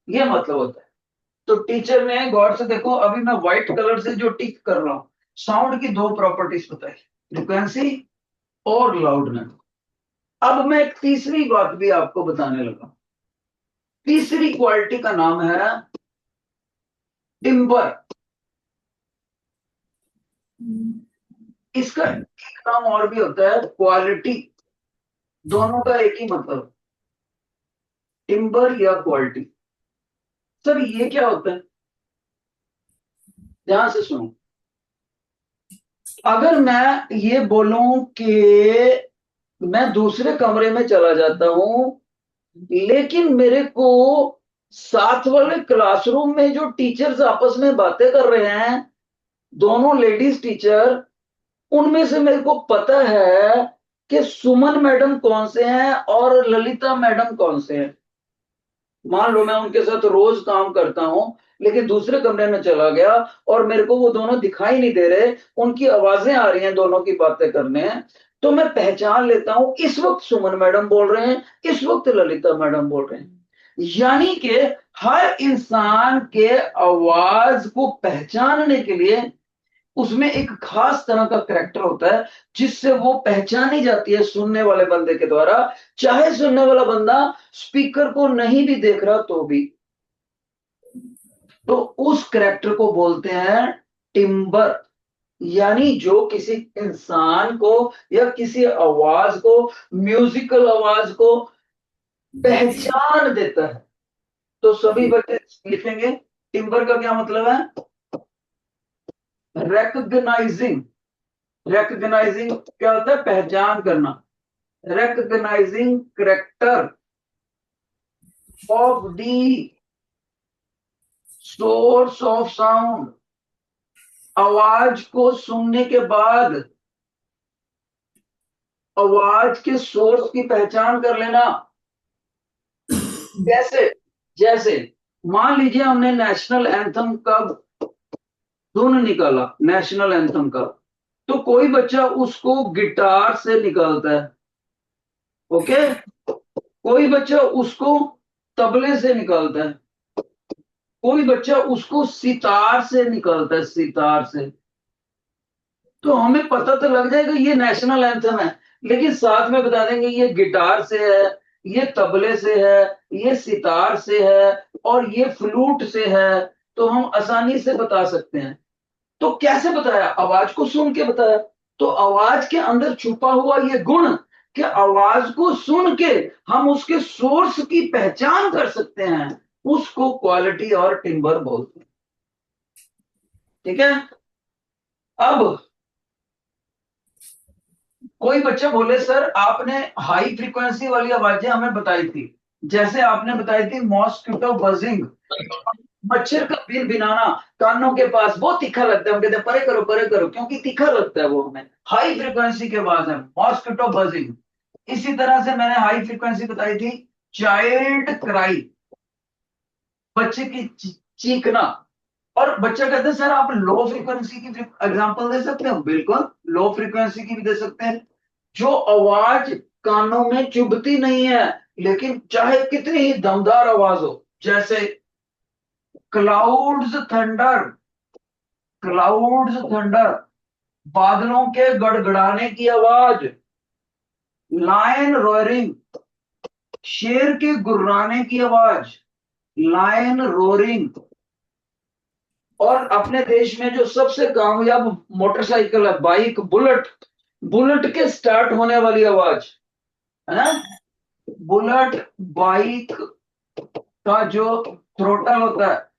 ये मतलब होता है। तो टीचर ने गौर से देखो, अभी मैं व्हाइट कलर से जो टिक कर रहा हूं, साउंड की दो प्रॉपर्टीज बताई, फ्रीक्वेंसी और लाउडनेस। अब मैं एक तीसरी बात भी आपको बताने लगा। तीसरी क्वालिटी का नाम है टिम्बर। इसका एक नाम और भी होता है क्वालिटी। दोनों का एक ही मतलब, टिम्बर या क्वालिटी। सर ये क्या होता है, ध्यान से सुनो। अगर मैं ये बोलूं कि मैं दूसरे कमरे में चला जाता हूं, लेकिन मेरे को साथ वाले क्लासरूम में जो टीचर्स आपस में बातें कर रहे हैं, दोनों लेडीज टीचर, उनमें से मेरे को पता है कि सुमन मैडम कौन से हैं और ललिता मैडम कौन से हैं। मान लो मैं उनके साथ रोज काम करता हूं, लेकिन दूसरे कमरे में चला गया और मेरे को वो दोनों दिखाई नहीं दे रहे, उनकी आवाजें आ रही हैं दोनों की बातें करने हैं, तो मैं पहचान लेता हूं इस वक्त सुमन मैडम बोल रहे हैं, इस वक्त ललिता मैडम बोल रहे हैं। यानी कि हर इंसान के आवाज को पहचानने के लिए उसमें एक खास तरह का करेक्टर होता है, जिससे वो पहचानी जाती है सुनने वाले बंदे के द्वारा, चाहे सुनने वाला बंदा स्पीकर को नहीं भी देख रहा तो भी। तो उस करेक्टर को बोलते हैं टिम्बर। यानी जो किसी इंसान को या किसी आवाज को, म्यूजिकल आवाज को पहचान देता है। तो सभी बच्चे लिखेंगे टिम्बर का क्या मतलब है, रेकग्नाइजिंग। रेकग्नाइजिंग क्या होता है, पहचान करना। recognizing character of the source of sound। आवाज को सुनने के बाद आवाज के सोर्स की पहचान कर लेना। जैसे जैसे मान लीजिए हमने नेशनल एंथम का धुन निकाला, नेशनल एंथम का, तो कोई बच्चा उसको गिटार से निकालता है, ओके, कोई बच्चा उसको तबले से निकालता है, कोई बच्चा उसको सितार से निकालता है, सितार से। तो हमें पता तो लग जाएगा ये नेशनल एंथम है, लेकिन साथ में बता देंगे ये गिटार से है, ये तबले से है, ये सितार से है, और ये फ्लूट से है। तो हम आसानी से बता सकते हैं। तो कैसे बताया, आवाज को सुन के बताया। तो आवाज के अंदर छुपा हुआ ये गुण कि आवाज को सुन के हम उसके सोर्स की पहचान कर सकते हैं, उसको क्वालिटी और टिम्बर बोलते हैं। ठीक है। अब कोई बच्चा बोले सर आपने हाई फ्रीक्वेंसी वाली आवाजें हमें बताई थी, जैसे आपने बताई थी मॉस्किटो बजिंग, मच्छर का बिल बिनाना कानों के पास बहुत तीखा लगता है, हम कहते हैं परे करो, क्योंकि तीखा लगता है वो हमें। हाई फ्रिक्वेंसी के आवाज है, मॉस्किटो बजिंग। इसी तरह से मैंने हाई फ्रिक्वेंसी बताई थी, चाइल्ड क्राई, बच्चे की चीखना। और बच्चा कहते हैं सर आप लो फ्रीक्वेंसी की एग्जांपल दे सकते हो, बिल्कुल लो फ्रीक्वेंसी की भी दे सकते हैं। जो आवाज कानों में चुभती नहीं है, लेकिन चाहे कितनी ही दमदार आवाज हो, जैसे क्लाउड्स थंडर, क्लाउड्स थंडर, बादलों के गड़गड़ाने की आवाज, लायन रोयरिंग, शेर के गुर्राने की आवाज, लायन रोरिंग। और अपने देश में जो सबसे कामयाब मोटरसाइकिल है, बाइक, बुलेट, बुलेट के स्टार्ट होने वाली आवाज है ना, बुलेट बाइक का जो थ्रोटल होता है,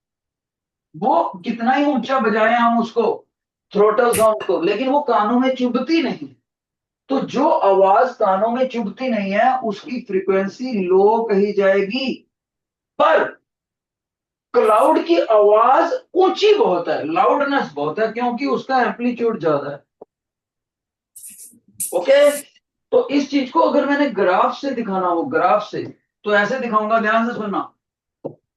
वो कितना ही ऊंचा बजाए हम उसको, थ्रोटल साउंड को, लेकिन वो कानों में चुभती नहीं। तो जो आवाज कानों में चुभती नहीं है उसकी फ्रीक्वेंसी लो कही जाएगी। पर क्लाउड की आवाज ऊंची बहुत है, लाउडनेस बहुत है, क्योंकि उसका एम्पलीट्यूड ज्यादा है। ओके, तो इस चीज को अगर मैंने ग्राफ से दिखाना हो, ग्राफ से, तो ऐसे दिखाऊंगा, ध्यान से सुनना।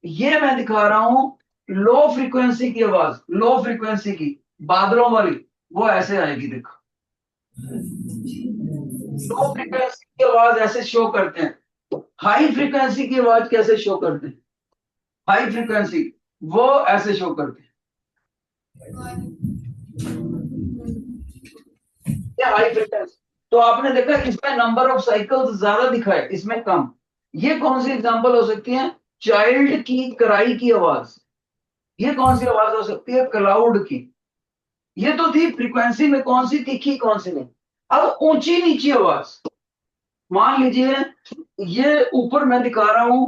ये मैं दिखा रहा हूं लो फ्रीक्वेंसी की आवाज, लो फ्रीक्वेंसी की बादलों वाली, वो ऐसे आएगी, देखो। लो फ्रीक्वेंसी की आवाज ऐसे शो करते हैं, हाई फ्रीक्वेंसी की आवाज कैसे शो करते हैं, हाई फ्रीक्वेंसी वो ऐसे शो करते हैं, हाई फ्रीक्वेंसी। तो आपने देखा इसमें नंबर ऑफ साइकिल्स ज्यादा दिखा है, इसमें कम। ये कौन सी एग्जांपल हो सकती है, चाइल्ड की कराई की आवाज। ये कौन सी आवाज हो सकती है, क्लाउड की। ये तो थी फ्रीक्वेंसी में कौन सी तीखी कौन सी नहीं। अब ऊंची नीची आवाज, मान लीजिए ये ऊपर मैं दिखा रहा हूं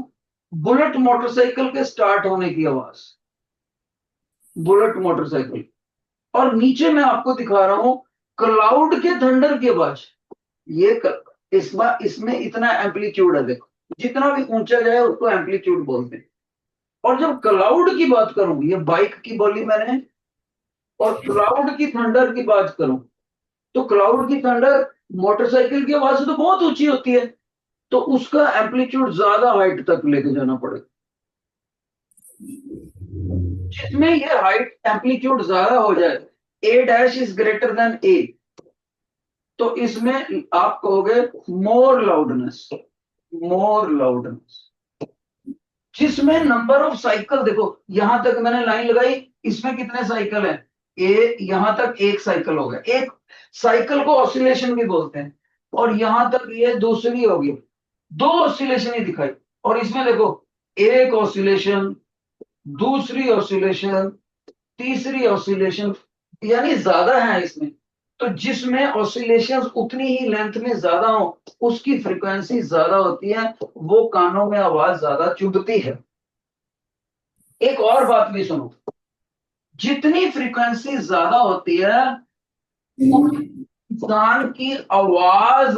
बुलेट मोटरसाइकिल के स्टार्ट होने की आवाज, बुलेट मोटरसाइकिल, और नीचे मैं आपको दिखा रहा हूं क्लाउड के थंडर की आवाज। ये इसमें इतना एम्पलीट्यूड है, देखो जितना भी ऊंचा जाए उसको एम्पलीट्यूड बोलते हैं। और जब क्लाउड की बात करूं, ये बाइक की बोली मैंने, और क्लाउड की थंडर की बात करूं, तो क्लाउड की थंडर मोटरसाइकिल की आवाज से तो बहुत ऊंची होती है, तो उसका एम्पलीट्यूड ज्यादा हाइट तक लेके जाना पड़ेगा। जिसमें ये हाइट एम्पलीट्यूड ज्यादा हो जाए, ए डैश इज ग्रेटर देन ए, तो इसमें आप कहोगे मोर लाउडनेस, मोर लाउडनेस। जिसमें नंबर ऑफ साइकिल, देखो यहां तक मैंने लाइन लगाई, इसमें कितने साइकिल है, ए, यहां तक एक साइकिल हो गया, एक साइकिल को ऑसिलेशन भी बोलते हैं। और यहां तक ये दूसरी होगी, दो ऑसिलेशन ही दिखाई। और इसमें देखो एक ऑसिलेशन, दूसरी ऑसिलेशन, तीसरी ऑसिलेशन, यानी ज्यादा है इसमें। तो जिसमें ऑसिलेशंस उतनी ही लेंथ में ज्यादा हो, उसकी फ्रीक्वेंसी ज्यादा होती है, वो कानों में आवाज ज्यादा चुभती है। एक और बात भी सुनो, जितनी फ्रीक्वेंसी ज्यादा होती है, इंसान की आवाज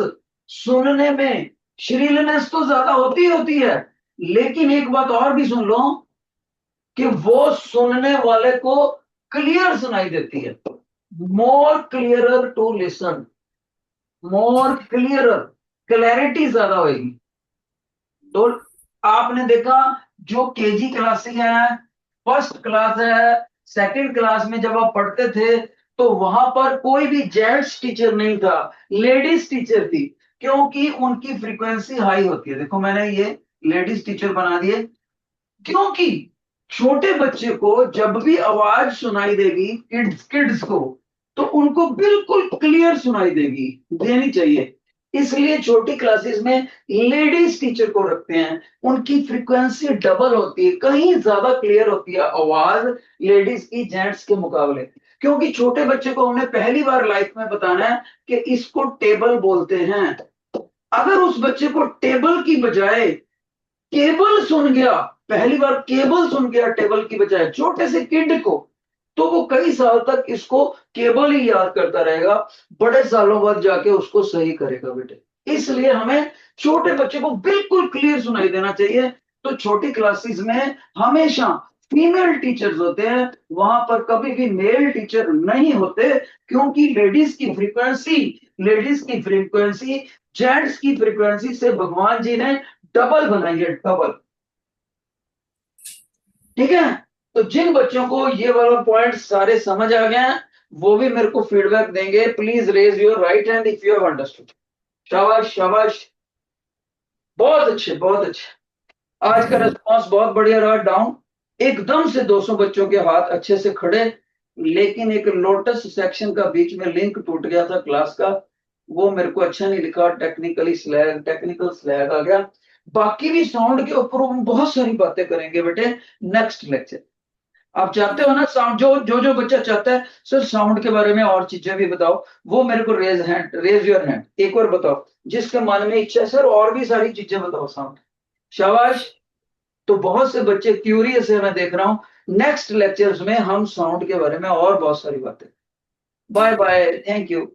सुनने में श्रीलनेस तो ज्यादा होती है, लेकिन एक बात और भी सुन लो, कि वो सुनने वाले को क्लियर सुनाई देती है, more clearer to listen, more clearer, clarity ज्यादा होगी। तो आपने देखा जो केजी क्लास है, फर्स्ट क्लास है, सेकंड क्लास में जब आप पढ़ते थे, तो वहां पर कोई भी जेंट्स टीचर नहीं था, लेडीज टीचर थी, क्योंकि उनकी फ्रीक्वेंसी हाई होती है। देखो मैंने ये लेडीज टीचर बना दिए, क्योंकि छोटे बच्चे को जब भी आवाज सुनाई देगी, किड्स किड्स को, तो उनको बिल्कुल क्लियर सुनाई देगी, देनी चाहिए। इसलिए छोटी क्लासेस में लेडीज टीचर को रखते हैं, उनकी फ्रीक्वेंसी डबल होती है, कहीं ज्यादा क्लियर होती है आवाज लेडीज की जेंट्स के मुकाबले। क्योंकि छोटे बच्चे को उन्हें पहली बार लाइफ में बताना है कि इसको टेबल बोलते हैं। अगर उस बच्चे को टेबल की बजाय केबल सुन गया, पहली बार केबल सुन गया टेबल की बजाय, छोटे से किड को, तो वो कई साल तक इसको केबल ही याद करता रहेगा, बड़े सालों बाद जाके उसको सही करेगा बेटे। इसलिए हमें छोटे बच्चे को बिल्कुल क्लियर सुनाई देना चाहिए। तो छोटी क्लासेस में हमेशा फीमेल टीचर्स होते हैं, वहां पर कभी भी मेल टीचर नहीं होते, क्योंकि लेडीज की फ्रीक्वेंसी जेंट्स की फ्रीक्वेंसी से भगवान जी ने डबल बनाई है, डबल। ठीक है, तो जिन बच्चों को ये वाला पॉइंट सारे समझ आ गए हैं, वो भी मेरे को फीडबैक देंगे। Please raise your right hand if you have understood. शाबाश शाबाश, बहुत अच्छे बहुत अच्छे। आज का रिस्पॉन्स बहुत बढ़िया रहा। डाउन एकदम से 200 बच्चों के हाथ अच्छे से खड़े, लेकिन एक लोटस सेक्शन का बीच में लिंक टूट गया था क्लास का, वो मेरे को अच्छा नहीं लिखा, टेक्निकल स्लैग आ गया। बाकी भी साउंड के ऊपर हम बहुत सारी बातें करेंगे बेटे नेक्स्ट लेक्चर। आप चाहते हो ना साउंड, जो बच्चा चाहता है सर साउंड के बारे में और चीजें भी बताओ, वो मेरे को रेज योर हैंड एक बार बताओ, जिसके मन में इच्छा है सर और भी सारी चीजें बताओ साउंड। शाबाश। तो बहुत से बच्चे क्यूरियस है, मैं देख रहा हूं। नेक्स्ट लेक्चर्स में हम साउंड के बारे में और बहुत सारी बातें। Bye bye, thank you.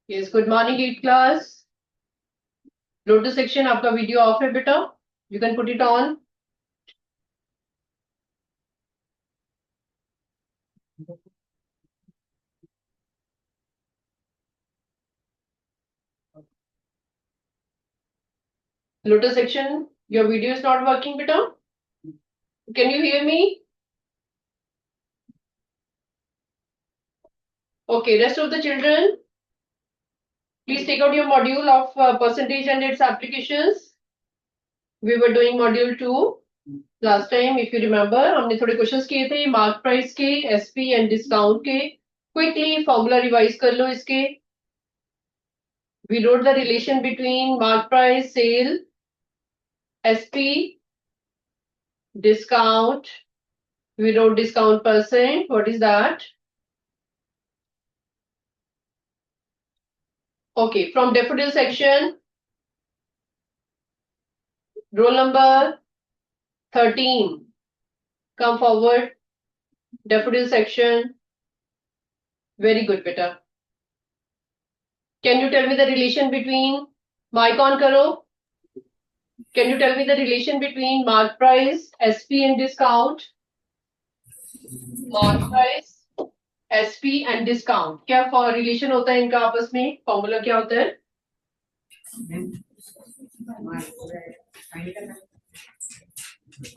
Yes, good morning, 8th class. Lotus section, आपका वीडियो ऑफ है बेटा. You can put it on. Lotus section, your video is not working, beta. Can you hear me? Okay, rest of the children, please take out your module of percentage and its applications. We were doing module 2 last time, if you remember. हमने थोड़े questions किए थे mark price के, SP and discount के. Quickly formula revise कर लो इसके. We wrote the relation between mark price, sale, SP, discount. We wrote discount percent. What is that? Okay, from daffodil section, roll number 13. Come forward. Daffodil section. Very good, beta. Can you tell me the relation between mic on karo? Can you tell me the relation between mark price, SP and discount? Mark price, SP and discount. क्या relation होता है इनका आपस में? Formula क्या होता है?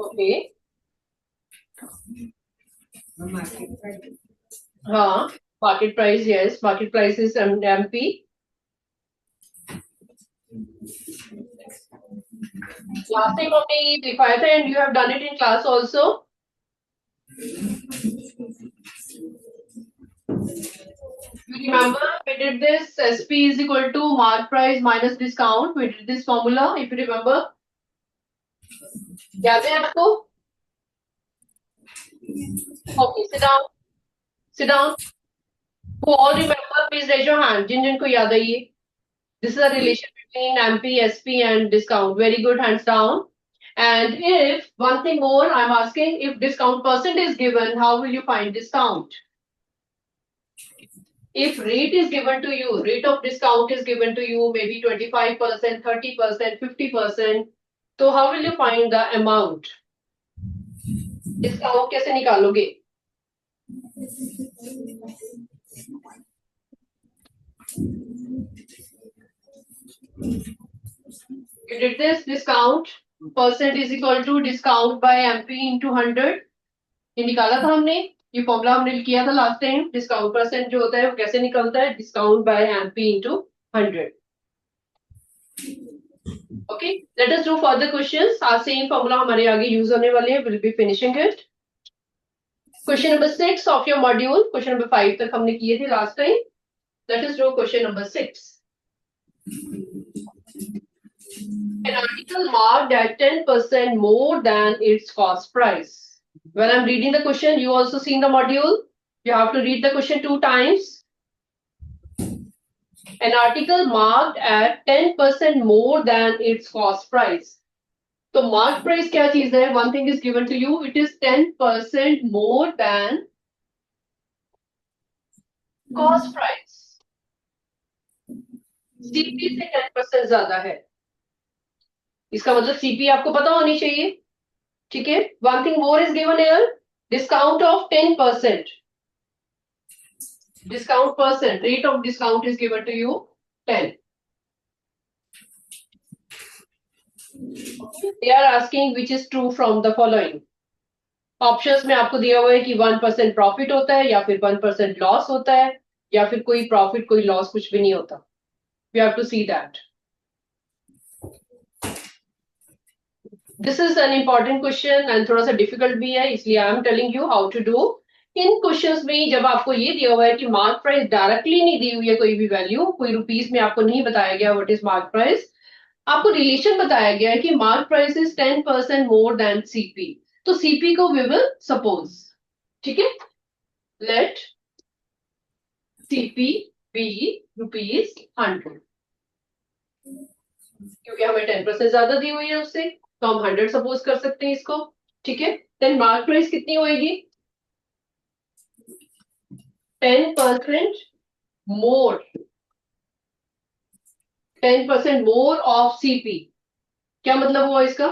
Okay. हाँ, market price, yes. Market price is MP. Last time हमने ये दिखाया था and you have done it in class also. You remember we did this SP is equal to mark price minus discount. We did this formula if you remember. याद है आपको? Okay, sit down. Sit down. Who all remember? Please raise your hand. जिन जिनको याद है ये. This is a relation between MP, SP and discount. Very good, hands down. And if one thing more, I'm asking if discount percent is given, how will you find discount? If rate is given to you, rate of discount is given to you, maybe 25%, 30%, 50%. So how will you find the amount? Discount कैसे निकालोगे? You did this discount percent is equal to discount by MP into 100. ये निकाला था हमने, ये formula हमने किया था लास्ट टाइम. डिस्काउंट परसेंट जो होता है वो कैसे निकलता है? Discount bye MP into 100. Okay, let us do further questions. आज सेम फॉर्मूला हमारे आगे यूज होने वाले हैं. Will be finishing it. Question number 6 of your module. Question number 5 तक हमने किए थे last time. Let us do question number 6. An article marked at 10% more than its cost price. When I'm reading the question, you also seen the module. You have to read the question 2 times. An article marked at 10% more than its cost price. So marked price क्या चीज है? One thing is given to you. It is 10% more than cost price. CP से 10% ज्यादा है. इसका मतलब CP आपको पता होनी चाहिए. ठीक है. One thing more is given here. Discount of 10%. Discount percent. Rate of discount is given to you 10. They are asking which is true from the following. Options में आपको दिया हुआ है कि 1% प्रॉफिट होता है, या फिर 1% लॉस होता है, या फिर कोई प्रॉफिट कोई लॉस कुछ भी नहीं होता. You have to see that. This is an important question and थोड़ा सा डिफिकल्ट भी है, इसलिए I am telling you how to do. इन क्वेश्चंस में जब आपको ये दिया हुआ है कि मार्क प्राइस डायरेक्टली नहीं दी हुई है, कोई भी वैल्यू, कोई रुपीस में आपको नहीं बताया गया व्हाट इज मार्क प्राइस, आपको रिलेशन बताया गया है कि mark price is 10% more than CP. तो सीपी को वी विल सपोज. ठीक है. Let CP be ₹100. क्योंकि हमें 10% ज्यादा दी हुई है उससे, तो हम 100 सपोज कर सकते हैं इसको. ठीक है. देन मार्क प्राइस कितनी होएगी? 10% more. 10% more of CP. क्या मतलब हुआ इसका?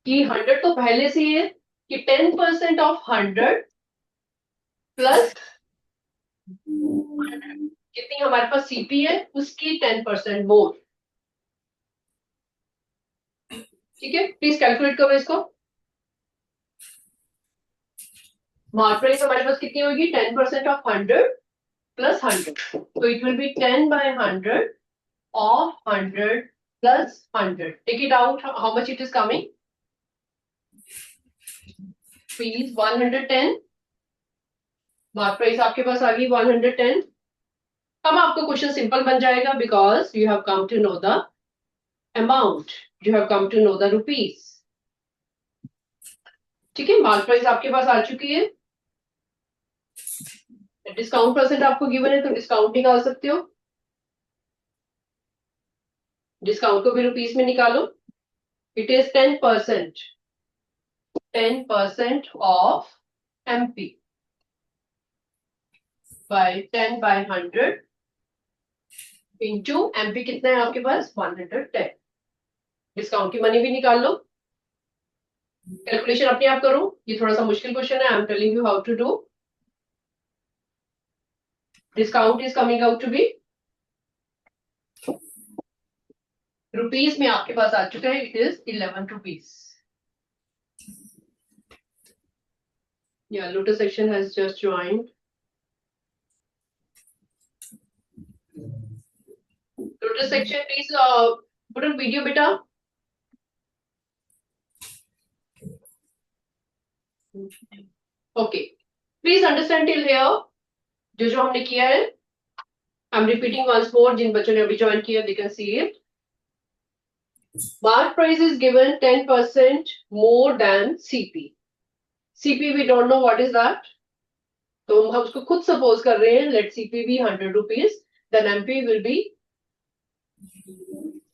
कि 100 तो पहले से ही है, कि 10% ऑफ 100 प्लस कितनी हमारे पास सीपी है उसकी 10% मोर. ठीक है. प्लीज कैलकुलेट करो इसको. मार्क प्राइस हमारे पास कितनी होगी? 10% ऑफ 100 प्लस 100. तो it will be 10 by 100 of 100 plus 100. Take it out. How much it is coming? Please 110. Mark price आपके पास आ गई 110. अब आपका क्वेश्चन सिंपल बन जाएगा because you have come to know the amount. You have come to know the rupees. ठीक है. Mark price आपके पास आ चुकी है. डिस्काउंट परसेंट आपको गिवन है तो डिस्काउंट निकाल सकते हो. डिस्काउंट को भी रुपीस में निकालो. It is 10%. 10% of MP by 10 by 100 into MP कितना है आपके पास? 110. डिस्काउंट की मनी भी निकाल लो. कैलकुलेशन अपने आप करो. ये थोड़ा सा मुश्किल क्वेश्चन है. I am telling you how to do. Discount is coming out to be rupees में आपके पास आ चुका है. It is 11 rupees. Yeah, Lotus section has just joined. Lotus section, please put on video, beta. Okay. Please understand till here. जो हमने किया है. I'm repeating once more. जिन बच्चों ने अभी ज्वाइन किया, they can see it. Mark price is given 10% more than CP. CP we don't know what is that. तो हम उसको खुद सपोज कर रहे हैं. Let CP be 100 rupees. Then MP will be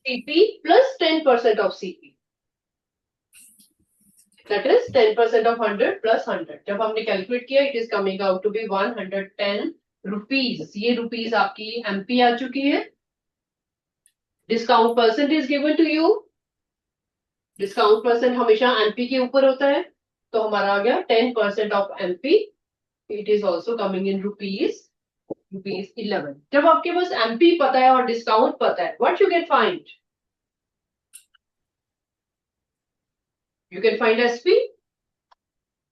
CP plus 10% of CP. That is 10% of 100 plus 100. जब हमने calculate किया, it is coming out to be 110 rupees. ये रुपीज आपकी MP आ चुकी है. Discount percent is given to you. Discount percent हमेशा MP के ऊपर होता है, तो हमारा आ गया 10% of MP. It is also coming in rupees 11. जब आपके पास MP पता है और डिस्काउंट पता है, what you can find? You can find SP.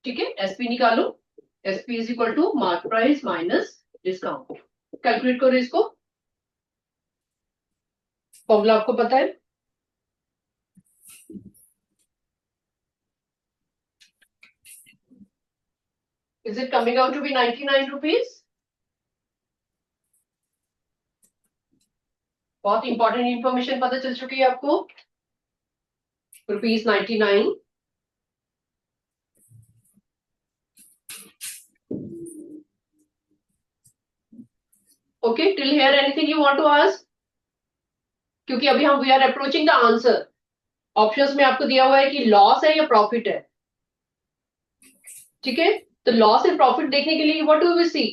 ठीक है, SP निकालो. SP is equal to mark price minus discount. Calculate करो इसको. फॉर्मूला आपको पता है. Is it coming out to be 99 rupees? बहुत इंपॉर्टेंट इंफॉर्मेशन पता चल चुकी है आपको. ₹99. Okay, till here anything you want to ask? क्योंकि अभी हम we are approaching the answer. Options में आपको दिया हुआ है कि लॉस है या प्रॉफिट है. ठीक है, तो लॉस एंड प्रॉफिट देखने के लिए व्हाट डू वी सी?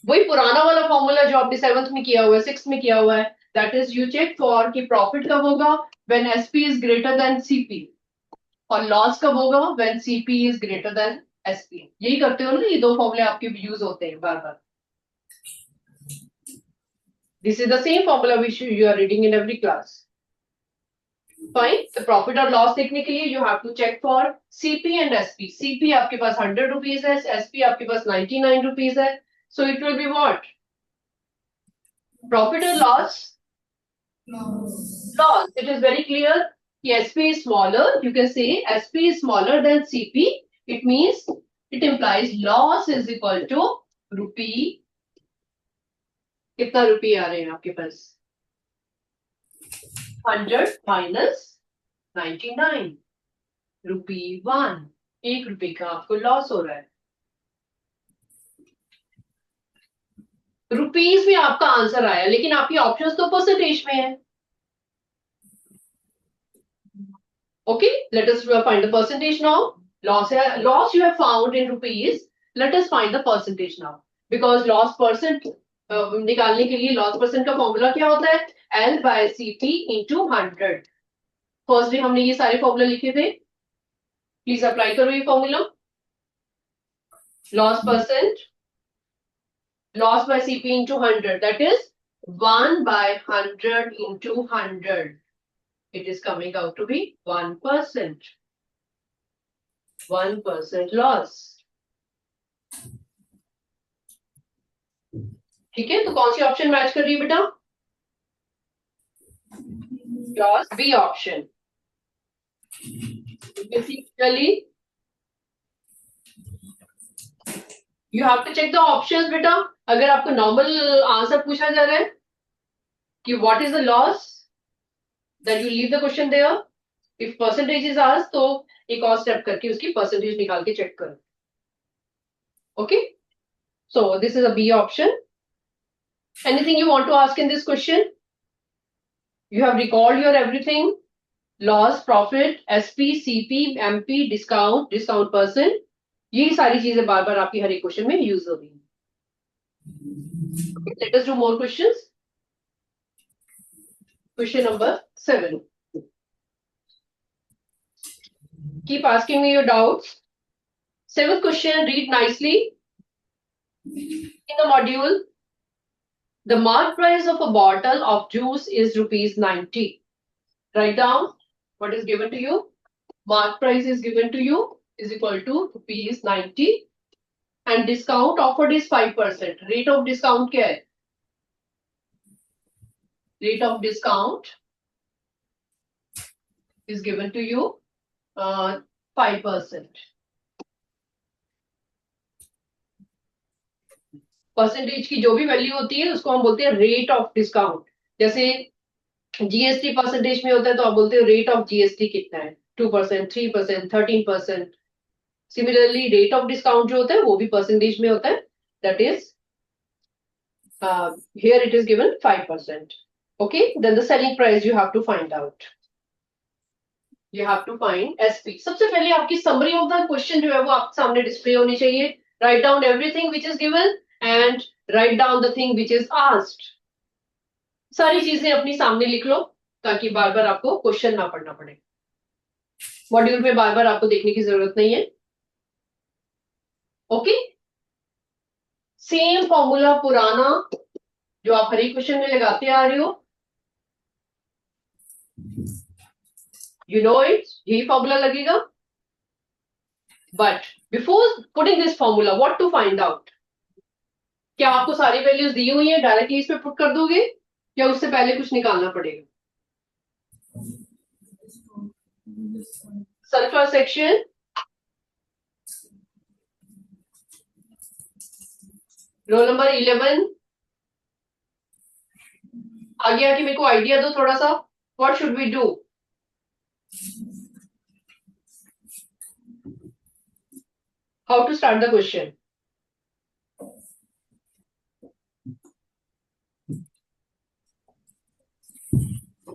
वही पुराना वाला फॉर्मूला जो आपने 7th में किया हुआ है, 6th में किया हुआ है. That is you check for कि प्रॉफिट कब होगा when SP is greater than CP, और लॉस कब होगा when CP is greater than SP. यही करते हो ना, ये दो फॉर्मूले आपके यूज होते हैं बार बार. This is the same formula which you are reading in every class. Fine. The profit or loss देखने के लिए you have to check for CP and SP. CP आपके पास 100 rupees है, SP आपके पास 99 rupees है. So it will be what? Profit or loss? Loss. It is very clear. SP is smaller. You can say SP is smaller than CP. It means it implies loss is equal to rupee. कितना रुपये आ रहे हैं आपके पास? 100 minus 99 ₹1. ₹1 का आपको loss हो रहा है. रुपीज में आपका आंसर आया, लेकिन आपकी ऑप्शंस तो परसेंटेज में है. Okay, let us find the percentage now. Loss you have found in rupees. Let us find the percentage now, because loss percent निकालने के लिए लॉस परसेंट का फॉर्मूला क्या होता है? L/CP into 100. फर्स्ट डे हमने ये सारे फॉर्मूला लिखे थे. प्लीज अप्लाई करो ये formula. Loss percent, loss by CP into 100, that is 1/100 into 100. It is coming out to be 1%. 1% loss. ठीक है, तो कौन सी ऑप्शन मैच कर रही है बेटा? Class B option. Clearly, you have to check the options बेटा. अगर आपको नॉर्मल आंसर पूछा जा रहा है कि what is the loss, then you leave the question there. If percentage is asked, तो एक और स्टेप करके उसकी परसेंटेज निकाल के चेक करो. Okay, so this is a B option. Anything you want to ask in this question? You have recalled your everything. Loss, profit, SP, CP, MP, discount, discount percent. ये सारी चीजें बार बार आपकी हर एक क्वेश्चन में use हो रही है. Let us do more questions. Question number 7. Keep asking me your doubts. 7th question, read nicely. In the module, the mark price of a bottle of juice is ₹90. Write down what is given to you. Mark price is given to you is equal to ₹90 and discount offered is 5%. Rate of discount क्या है? Rate of discount is given to you 5%. Percentage की जो भी value होती है उसको हम बोलते हैं रेट ऑफ डिस्काउंट. जैसे GST परसेंटेज में होता है तो आप बोलते हो रेट ऑफ GST कितना है? 2%, 3%, 13%. सिमिलरली रेट ऑफ डिस्काउंट जो होता है वो भी परसेंटेज में होता है. That is here it is given 5%. Okay, then the selling price you have to find out. You have to find SP. सबसे पहले आपकी summary of the question जो है वो आपके सामने डिस्प्ले होनी चाहिए. Write down everything which is given and write down the thing which is asked. सारी चीजें अपनी सामने लिख लो ताकि बार बार आपको क्वेश्चन ना पढ़ना पड़े. मॉड्यूल में बार बार आपको देखने की जरूरत नहीं है. ओके, सेम फॉर्मूला पुराना जो आप हर एक क्वेश्चन में लगाते आ रहे हो. यू नो इट, यही फॉर्मूला लगेगा. But before putting this formula, what to find out. क्या आपको सारी वैल्यूज दी हुई है, डायरेक्टली इस पे पुट कर दोगे या उससे पहले कुछ निकालना पड़ेगा? Sulphur section, roll number 11. आगे आके मेरे को आइडिया दो थोड़ा सा. What should we do? How to start the question?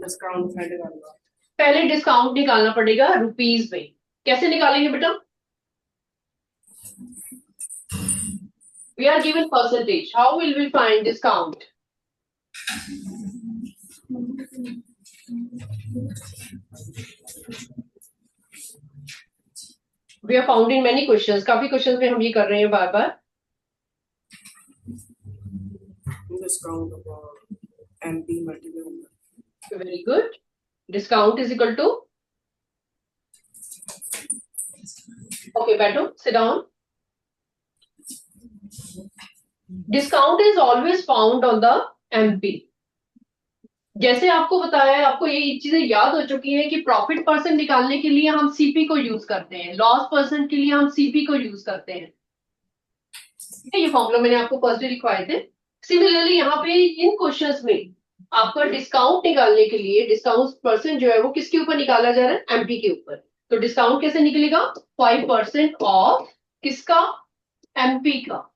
Discount पहले डिस्काउंट निकालना पड़ेगा रुपीज में. कैसे निकालेंगे बेटा? We are given percentage. How will we find discount? We are found in many questions. काफी questions में हम ये कर रहे हैं बार बार. discount MP multiplied. Very good. Discount is equal to. Okay, बैठो, sit down. Discount is always found on the MP. जैसे आपको बताया है, आपको ये चीजें याद हो चुकी हैं कि प्रॉफिट परसेंट निकालने के लिए हम सीपी को यूज करते हैं, लॉस परसेंट के लिए हम सीपी को यूज करते हैं. ये फॉर्मूला मैंने आपको फर्स्ट लिखवाए थे. सिमिलरली यहाँ पे इन क्वेश्चंस में आपका डिस्काउंट निकालने के लिए डिस्काउंट परसेंट जो है वो किसके ऊपर निकाला जा रहा है? एमपी के ऊपर. तो डिस्काउंट कैसे निकलेगा? 5% ऑफ किसका? एमपी का.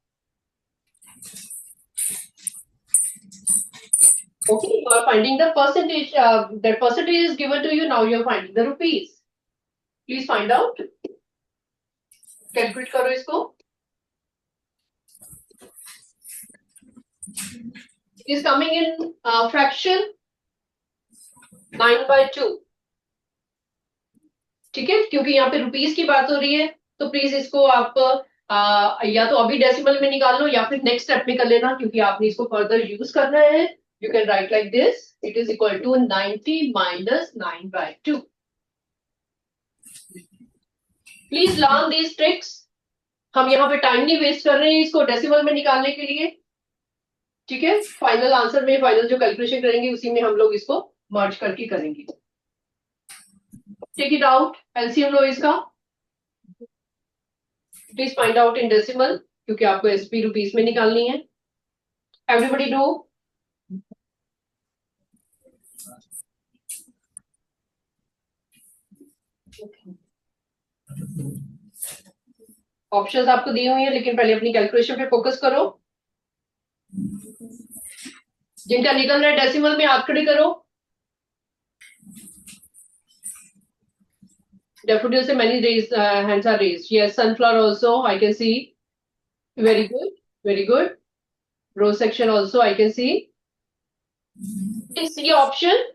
Okay, you are finding the percentage. That percentage is given to you. Now you are finding the rupees. Please find out. Calculate करो इसको. It is coming in fraction 9/2. ठीक है, क्योंकि यहाँ पे रुपीस की बात हो रही है तो प्लीज इसको आप या तो अभी डेसिमल में निकाल लो या फिर नेक्स्ट स्टेप में कर लेना, क्योंकि आपने इसको फर्दर यूज करना है. You can write like this. It is equal to 90 minus 9/2. Please learn these tricks. हम यहाँ पे टाइम नहीं वेस्ट कर रहे हैं इसको डेसिमल में निकालने के लिए. ठीक है, फाइनल आंसर में फाइनल जो कैलकुलेशन करेंगे उसी में हम लोग इसको मर्ज करके करेंगे. Take it out. एलसीएम लो इसका. Please find out in decimal, क्योंकि आपको एसपी रुपीस में निकालनी है. Everybody do. ऑप्शंस आपको दी हुई है, लेकिन पहले अपनी कैलकुलेशन पे फोकस करो. जिनका निकल रहा है डेसिमल में हाथ खड़े करो. Daffodil से many raised hands are raised. Yes, sunflower also I can see. Very good, very good. Rose section also I can see. Is the option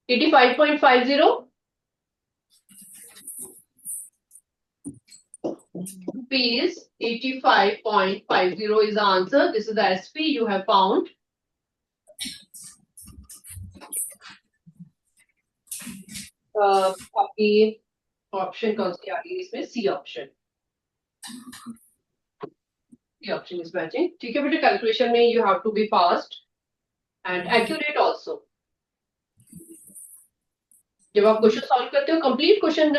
85.50. Rupees 85.50 is the answer. This is the SP you have found. आपकी option कौन सी आ रही है इसमें? C option. C option is matching. ठीक है बेटे, कैलकुलेशन में you have to be fast and accurate also. जब आप क्वेश्चन सॉल्व करते हो कंप्लीट क्वेश्चन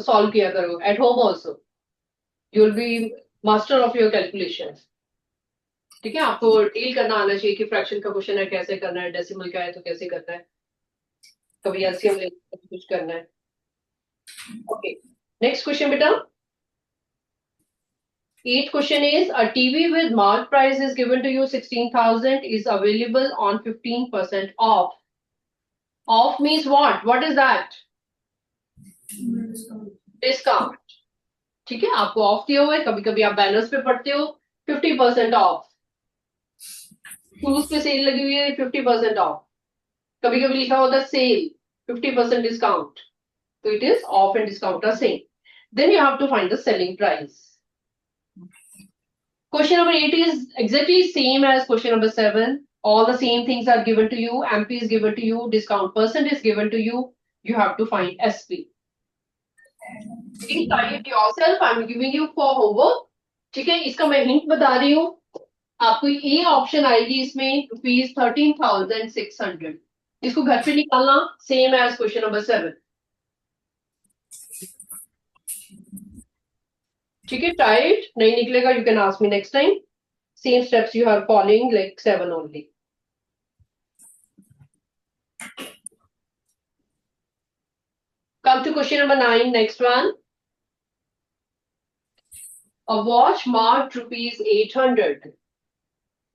सॉल्व किया करो at home also. You will B master of your calculation. ठीक है, आपको डील करना आना चाहिए कि फ्रैक्शन का क्वेश्चन है कैसे करना है, डेसिमल का है तो कैसे करना है, कभी एलसीएम ले कुछ करना है. ओके, नेक्स्ट क्वेश्चन बेटा. 8th question is a TV with marked price is given to you 16,000 is available on 15% off. Off means what? What is that? Discount, ठीक है, आपको ऑफ दिया हुआ है, कभी कभी आप बैनर्स पे पढ़ते हो 50% ऑफ, शूज पे सेल लगी हुई है 50% ऑफ, कभी कभी लिखा होता है sale 50% discount, so it is off and discount are same. Then you have to find the selling price. Question number 8 is exactly same as question number 7. All the same things are given to you. MP is given to you. Discount percent is given to you. You have to find SP. Please try it yourself. I'm giving you for homework. ठीक है, इसका मैं hint बता रही हूँ, आपको A option आएगी इसमें ₹13,600, इसको घर पे निकालना, सेम एज क्वेश्चन नंबर 7. ठीक है, try it, नहीं निकलेगा you can ask me next time. Same steps you are following like 7 only. Come to question number 9, next one. A watch marked ₹800.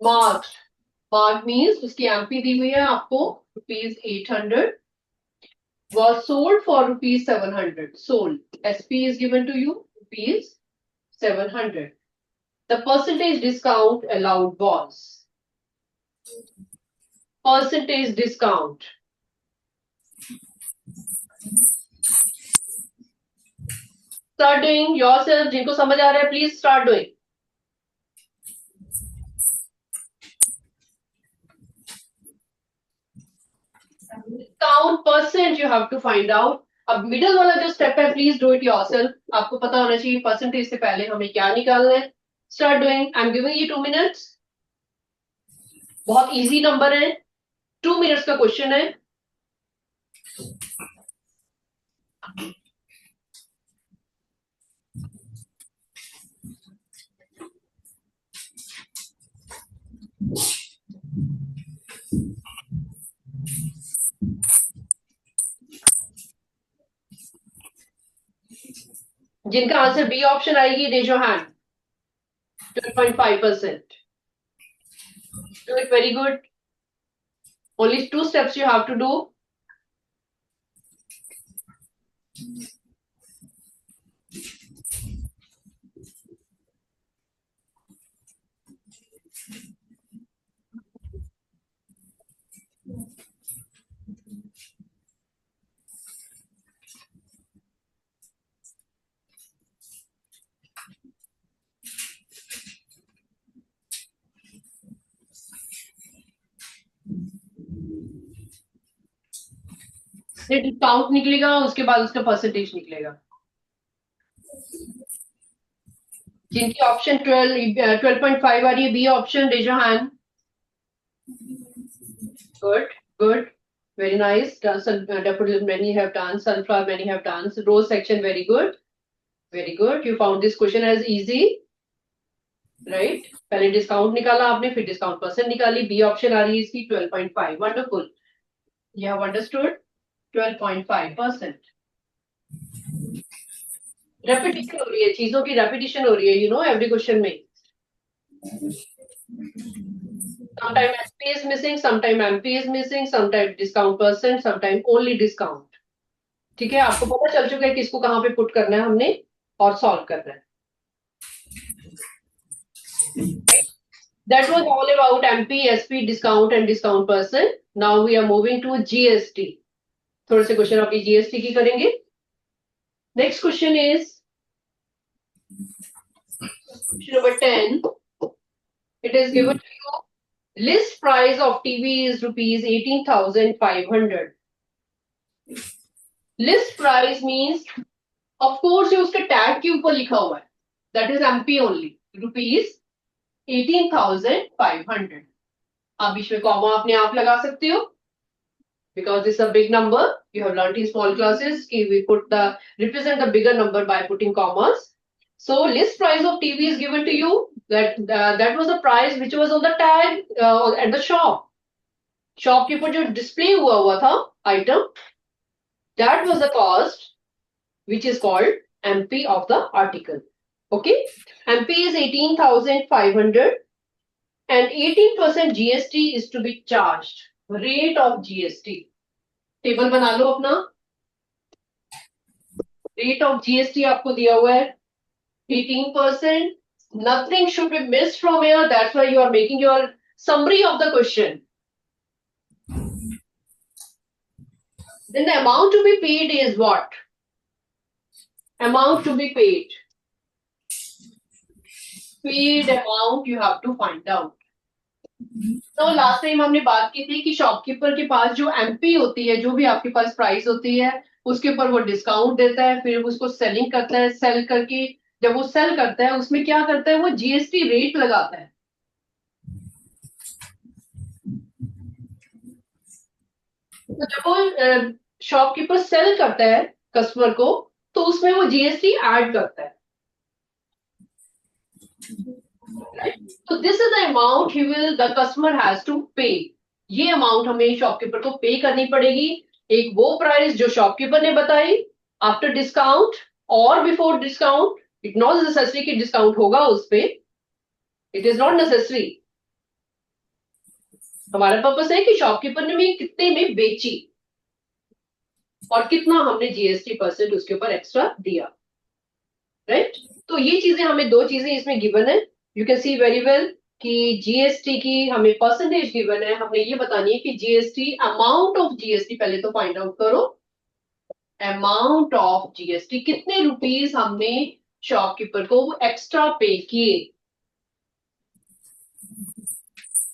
Marked means उसकी एमपी दी हुई है आपको ₹800. Was sold for ₹700. Sold. SP is given to you ₹700. The percentage discount allowed was percentage discount. Start doing yourself. जिनको समझ आ रहा है please start doing. Discount percent you have to find out. अब middle वाला जो स्टेप है please do it yourself, आपको पता होना चाहिए परसेंटेज से पहले हमें क्या निकालना है. Start doing. I am giving you 2 minutes. बहुत इजी नंबर है, 2 मिनट्स का क्वेश्चन है. जिनका आंसर बी ऑप्शन आएगी raise your hand. 12.5%. Do it very good. Only 2 steps you have to do. Discount निकलेगा, उसके बाद उसका परसेंटेज निकलेगा. जिनकी ऑप्शन 12.5 आ रही है B option, raise your hand. Good. Very nice. Daffodil many have done. Sunflower many have done. So rose section very good. Very good. You found this question as easy, right? पहले discount निकाला आपने, फिर discount percent निकाली. B option आ रही है इसकी 12.5. Wonderful. You have understood. 12.5%. Repetition हो रही है, चीजों की रेपिटेशन हो रही है, एवरी क्वेश्चन में. Sometime SP is missing, sometime MP is missing, sometime discount percent, sometime only discount. ठीक है, आपको पता चल चुका है किसको कहां पे पुट करना है हमने और सॉल्व करना है. That was all about MP, SP, discount and discount percent. Now we are moving to GST. थोड़े से क्वेश्चन अभी GST की करेंगे. Next question is question number 10. It is given to you. List price of TV is ₹18,500. List price means, of course, ये उसके tag के ऊपर लिखा हुआ है. That is MP only. ₹18,500. आप बीच में कॉमा अपने आप लगा सकते हो. Because this is a big number. You have learned in small classes कि we represent the bigger number by putting commas. So list price of TV is given to you. That was the price which was on the tag at the shop. Shop के ऊपर जो display हुआ था item, that was the cost which is called MP of the article. Okay, MP is 18,500 and 18% GST is to be charged. Rate of GST. Table बना लो अपना. Rate of GST आपको दिया हुआ है 18%. Nothing should be missed from here. That's why you are making your summary of the question. Then the amount to be paid is what? Amount to be paid. Paid amount you have to find out. तो last time हमने बात की थी कि shopkeeper के पास जो MP होती है, जो भी आपके पास प्राइस होती है, उसके ऊपर वो डिस्काउंट देता है, फिर उसको सेलिंग करता है, सेल करके जब वो सेल करता है उसमें क्या करता है, वो जीएसटी रेट लगाता है. तो जब वो शॉपकीपर सेल करता है कस्टमर को, तो उसमें वो जीएसटी ऐड करता है. तो this is the amount he will the customer has to pay. ये अमाउंट हमें शॉपकीपर को पे करनी पड़ेगी. एक वो प्राइस जो शॉपकीपर ने बताई आफ्टर डिस्काउंट और before discount. It not necessary कि डिस्काउंट होगा उस पे. It is not necessary. हमारा पर्पस है कि शॉपकीपर ने में कितने में बेची और कितना हमने जीएसटी परसेंट उसके ऊपर एक्स्ट्रा दिया. राइट. तो ये चीजें हमें, दो चीजें इसमें गिवन है. You can see very well कि जीएसटी की हमें परसेंटेज गिवन है. हमने ये बतानी है कि जीएसटी अमाउंट ऑफ जीएसटी पहले तो फाइंड आउट करो. अमाउंट ऑफ जीएसटी कितने रुपीस हमने शॉपकीपर को एक्स्ट्रा पे किए.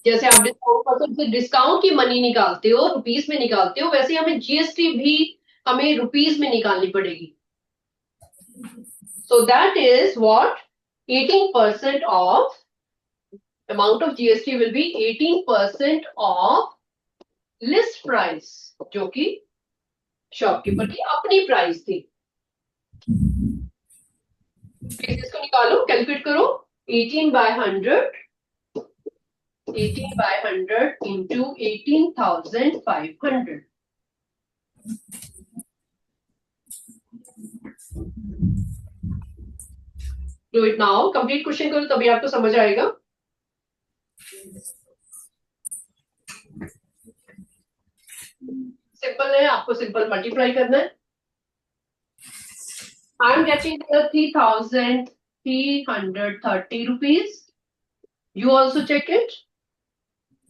जैसे आप डिस्काउंट परसेंट से डिस्काउंट की मनी निकालते हो, रुपीस में निकालते हो, वैसे हमें जीएसटी भी हमें रुपीस में निकालनी पड़ेगी. So that is what 18% of amount of GST will be 18% of list price, जो कि शॉपकीपर की अपनी प्राइस थी. प्लीज इसको निकालो, कैलकुलेट करो. 18/100 into 18,500. Do it now. Complete question करो तभी आपको समझ आएगा. सिंपल है, आपको सिंपल मल्टीप्लाई करना है. I am getting 3,330 rupees. You also check it.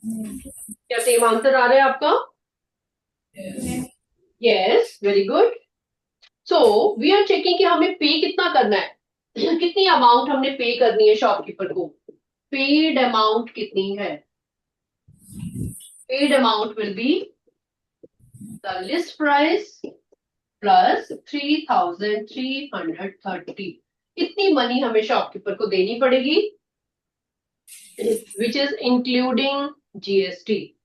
क्या सेम आंसर आ रहा है आपका? Yes, very good. So we are checking कि हमें पे कितना करना है. कितनी अमाउंट हमने पे करनी है शॉपकीपर को. पेड अमाउंट कितनी है? Paid amount will be the list price plus 3,330. इतनी मनी हमें शॉपकीपर को देनी पड़ेगी, विच इज इंक्लूडिंग जीएसटी.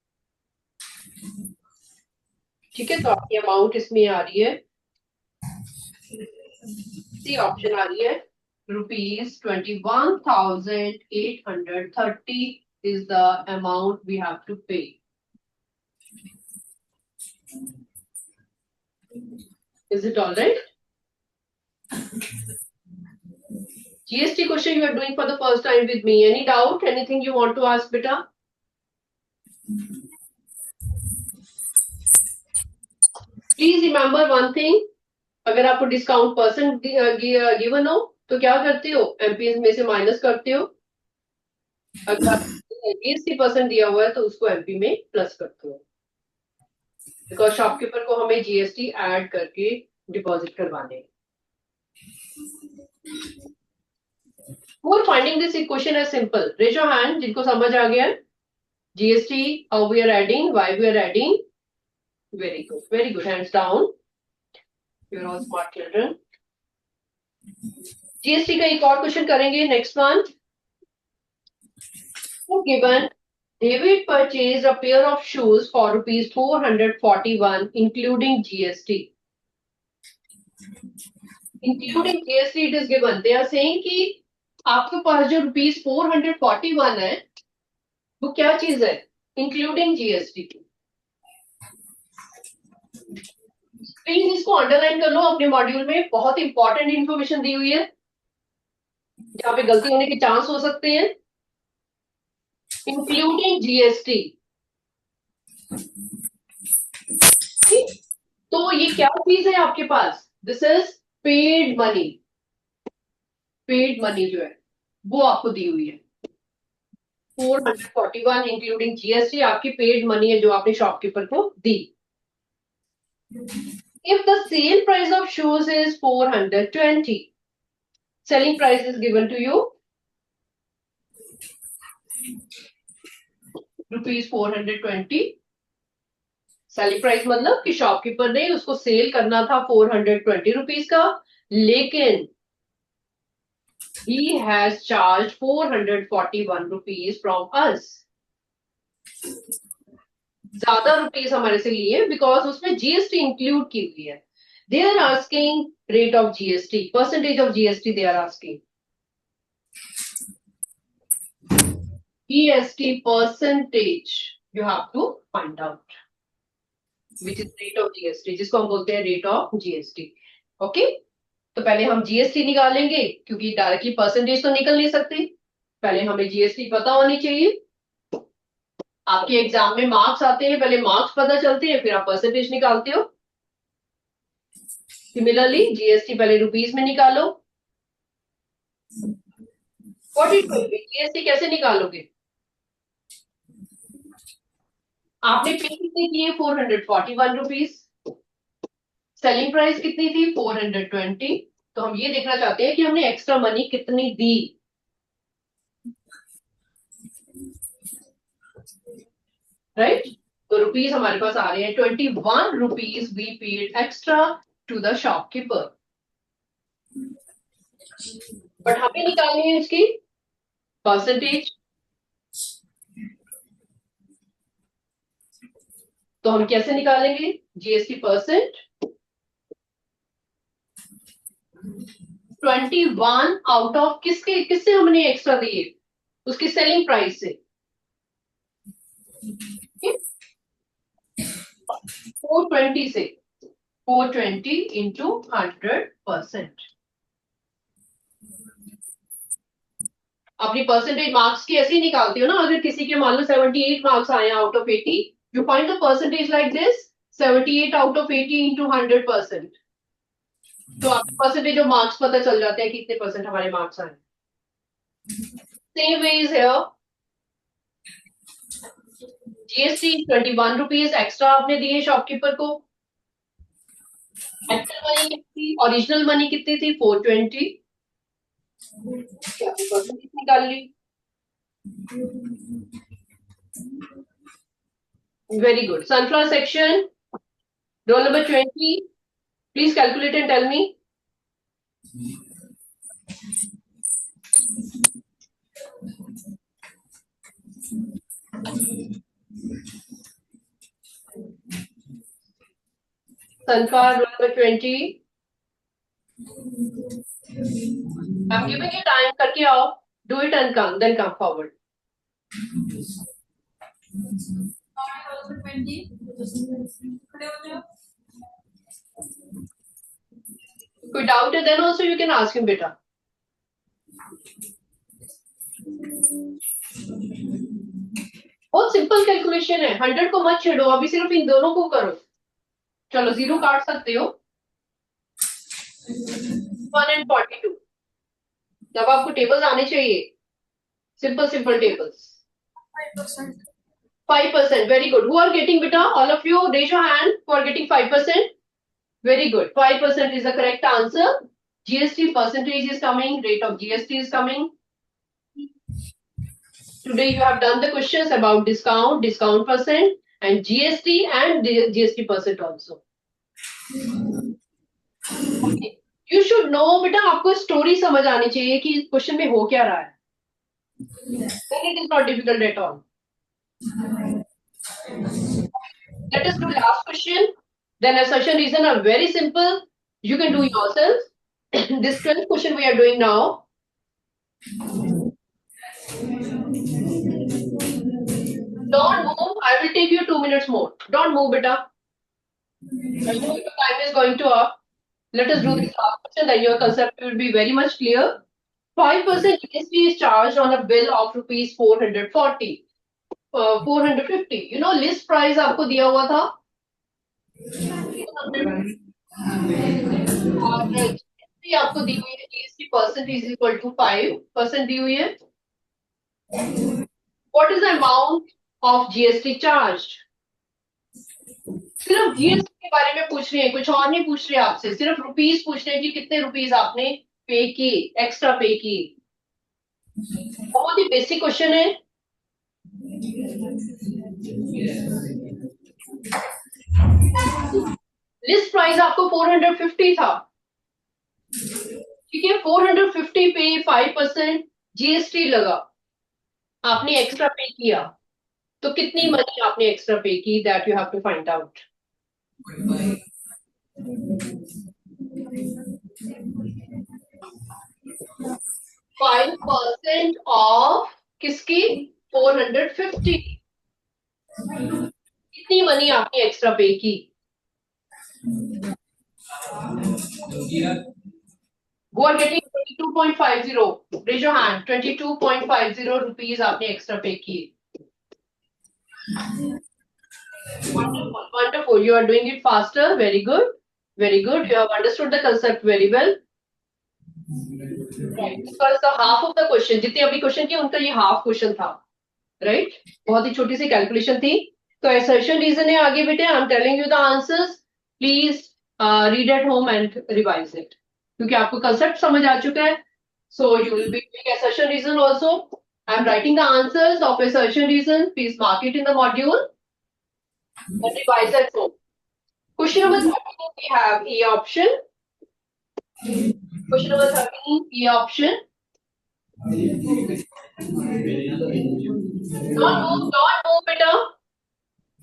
ठीक है. तो आपकी अमाउंट इसमें आ रही है, सी ऑप्शन आ रही है, ₹21,830 is the amount we have to pay. Is it all right? GST question you are doing for the first time with me. Any doubt? Anything you want to ask, beta? Please remember one thing. अगर आपको discount percent given हो तो क्या करते हो, MP में से minus करते हो. अगर जीएसटी परसेंट दिया हुआ है तो उसको एमपी में प्लस करते हो, बिकॉज शॉपकीपर को हमें जीएसटी ऐड करके डिपॉजिट करवाने. For finding this equation is simple. Raise your hand जिनको समझ आ गया. GST how we are adding, why we are adding. Very good, very good. Hands down. You're all smart children. GST का एक और question करेंगे. Next one. Given David purchased a pair of shoes for ₹441 including GST. Including GST it is given. They are saying कि आपके पास जो ₹441 है वो क्या चीज है, इंक्लूडिंग जीएसटी. प्लीज इसको अंडरलाइन कर लो अपने मॉड्यूल में. बहुत इंपॉर्टेंट इंफॉर्मेशन दी हुई है, जहां पे गलती होने के चांस हो सकते हैं. Including GST. तो ये क्या चीज है आपके पास? दिस इज पेड मनी जो है वो आपको दी हुई है 441 इंक्लूडिंग जीएसटी आपकी पेड मनी है जो आपने शॉपकीपर को दी. If the sale price of shoes is 420, selling price is given to you rupees 420. Selling price मतलब कि शॉपकीपर ने उसको सेल करना था 420 रुपीज का, लेकिन he has charged 441 rupees from us. ज्यादा रुपीस हमारे से लिए बिकॉज उसमें जीएसटी इंक्लूड की हुई है. They are asking rate of GST, percentage of GST they are asking. GST percentage you have to find out which is rate of GST, जिसको हम बोलते हैं रेट ऑफ जीएसटी. ओके, तो पहले हम जीएसटी निकालेंगे क्योंकि डायरेक्टली परसेंटेज तो निकल नहीं सकती. पहले हमें जीएसटी पता होनी चाहिए. आपके एग्जाम में मार्क्स आते हैं, पहले मार्क्स पता चलते हैं, फिर आप परसेंटेज निकालते हो. सिमिलरली जीएसटी पहले रुपीस में निकालो. What it will be, GST कैसे निकालोगे? आपने पे कितनी की है 441 रुपीस. सेलिंग प्राइस कितनी थी 420. तो हम ये देखना चाहते हैं कि हमने एक्स्ट्रा मनी कितनी दी. राइट, तो रुपीस हमारे पास आ रहे हैं 21 rupees we paid extra to the shopkeeper. But हमें निकालनी है इसकी परसेंटेज. तो हम कैसे निकालेंगे जीएसटी परसेंट? 21 आउट ऑफ किससे हमने एक्स्ट्रा दिए? उसकी सेलिंग प्राइस से. 420 से 420 इंटू 100%. अपनी परसेंटेज मार्क्स की ऐसे ही निकालती हो ना. अगर किसी के मान लो 78 मार्क्स आए out of 80, you find the percentage like this 78 out of 80 into 100%. तो आपको परसेंटेज ऑफ मार्क्स पता चल जाते हैं कितने परसेंट हमारे मार्क्स आए. Same way is here. GST 21 rupees extra आपने दिए शॉपकीपर को. एक्चुअल मनी कितनी, ओरिजिनल मनी कितनी थी 420. परसेंटेज निकाल ली. Very good. Sunflower section, roll number 20. Please calculate and tell me. Sunflower, roll number 20. I'm giving you time. करके आओ. Do it and come. Then come forward. 20. कोई doubt है? Then also you can ask him, बेटा. बहुत simple calculation है. 100 को मत छेड़ो, अभी सिर्फ इन दोनों को करो. चलो 0 काट सकते हो. 1 and 42. जब आपको टेबल्स आने चाहिए, simple tables. 5%. Very good. Who are getting, beta? All of you raise your hand who are getting 5%. Very good. 5% is the correct answer. GST percentage is coming. Rate of GST is coming. Today you have done the questions about discount percent, and GST and GST percent also. Okay. You should know, बेटा आपको story समझ आनी चाहिए कि question में हो क्या रहा है. Then it is not difficult at all. Let us do last question. Then assertion reason are very simple. You can do yourself. This 12th question we are doing now. Don't move. I will take you 2 minutes more. Don't move, beta. I know your time is going to up. Let us do this last question, then your concept will be very much clear. 5% GST is charged on a bill of rupees 440. 450. You know list price आपको दिया हुआ था. ये आपको दी हुई है GST percentage equal to 5% दी हुई है. What is the amount of GST charge. सिर्फ जीएसटी के बारे में पूछ रहे हैं, कुछ और नहीं पूछ रहे आपसे, सिर्फ रुपीस पूछ रहे हैं कि कितने रुपीस आपने पे किए, एक्स्ट्रा पे किए. बहुत ही बेसिक क्वेश्चन है. लिस्ट प्राइस आपको 450 था. ठीक है, 450 पे 5% जीएसटी लगा, आपने एक्स्ट्रा पे किया, तो कितनी मनी आपने एक्स्ट्रा पे की, that you have to find out. 5% of किसकी, 450. कितनी मनी आपने एक्स्ट्रा पे की. Who are getting 22.50? Raise your hand. 22.50 rupees आपने एक्स्ट्रा पे किए. Wonderful, wonderful. You are doing it faster. Very good. Very good. You have understood the concept very well. Right. This was the half of the question. जितने अभी question किए उनका ये half question था. Right, बहुत ही छोटी सी कैलकुलेशन थी. तो assertion reason है आगे बेटे. आई am telling you the answers. Please read at home and revise it, क्योंकि आपको कंसेप्ट समझ आ चुका है. So you will be doing assertion reason also. I am writing the answers of assertion reason. Please mark it in the module and revise at home. Question number 13, we have A option. Question number 13, A option. Don't move, beta.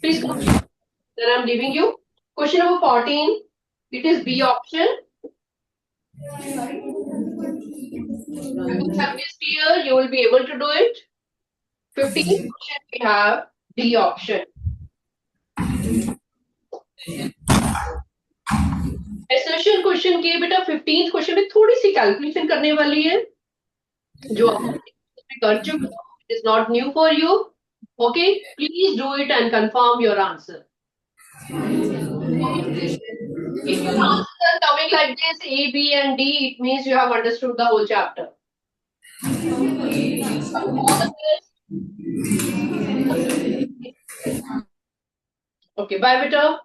Please come. Then I'm giving you. Question number 14, it is B option. This year you will be able to do it. 15th question we have D option. Assertion question के बेटा 15th question में थोड़ी सी calculation करने वाली है जो आप कर चुके हो. It is not new for you. Okay, please do it and confirm your answer. If your answers are coming like this, A, B, and D, it means you have understood the whole chapter. Okay, bye, beta.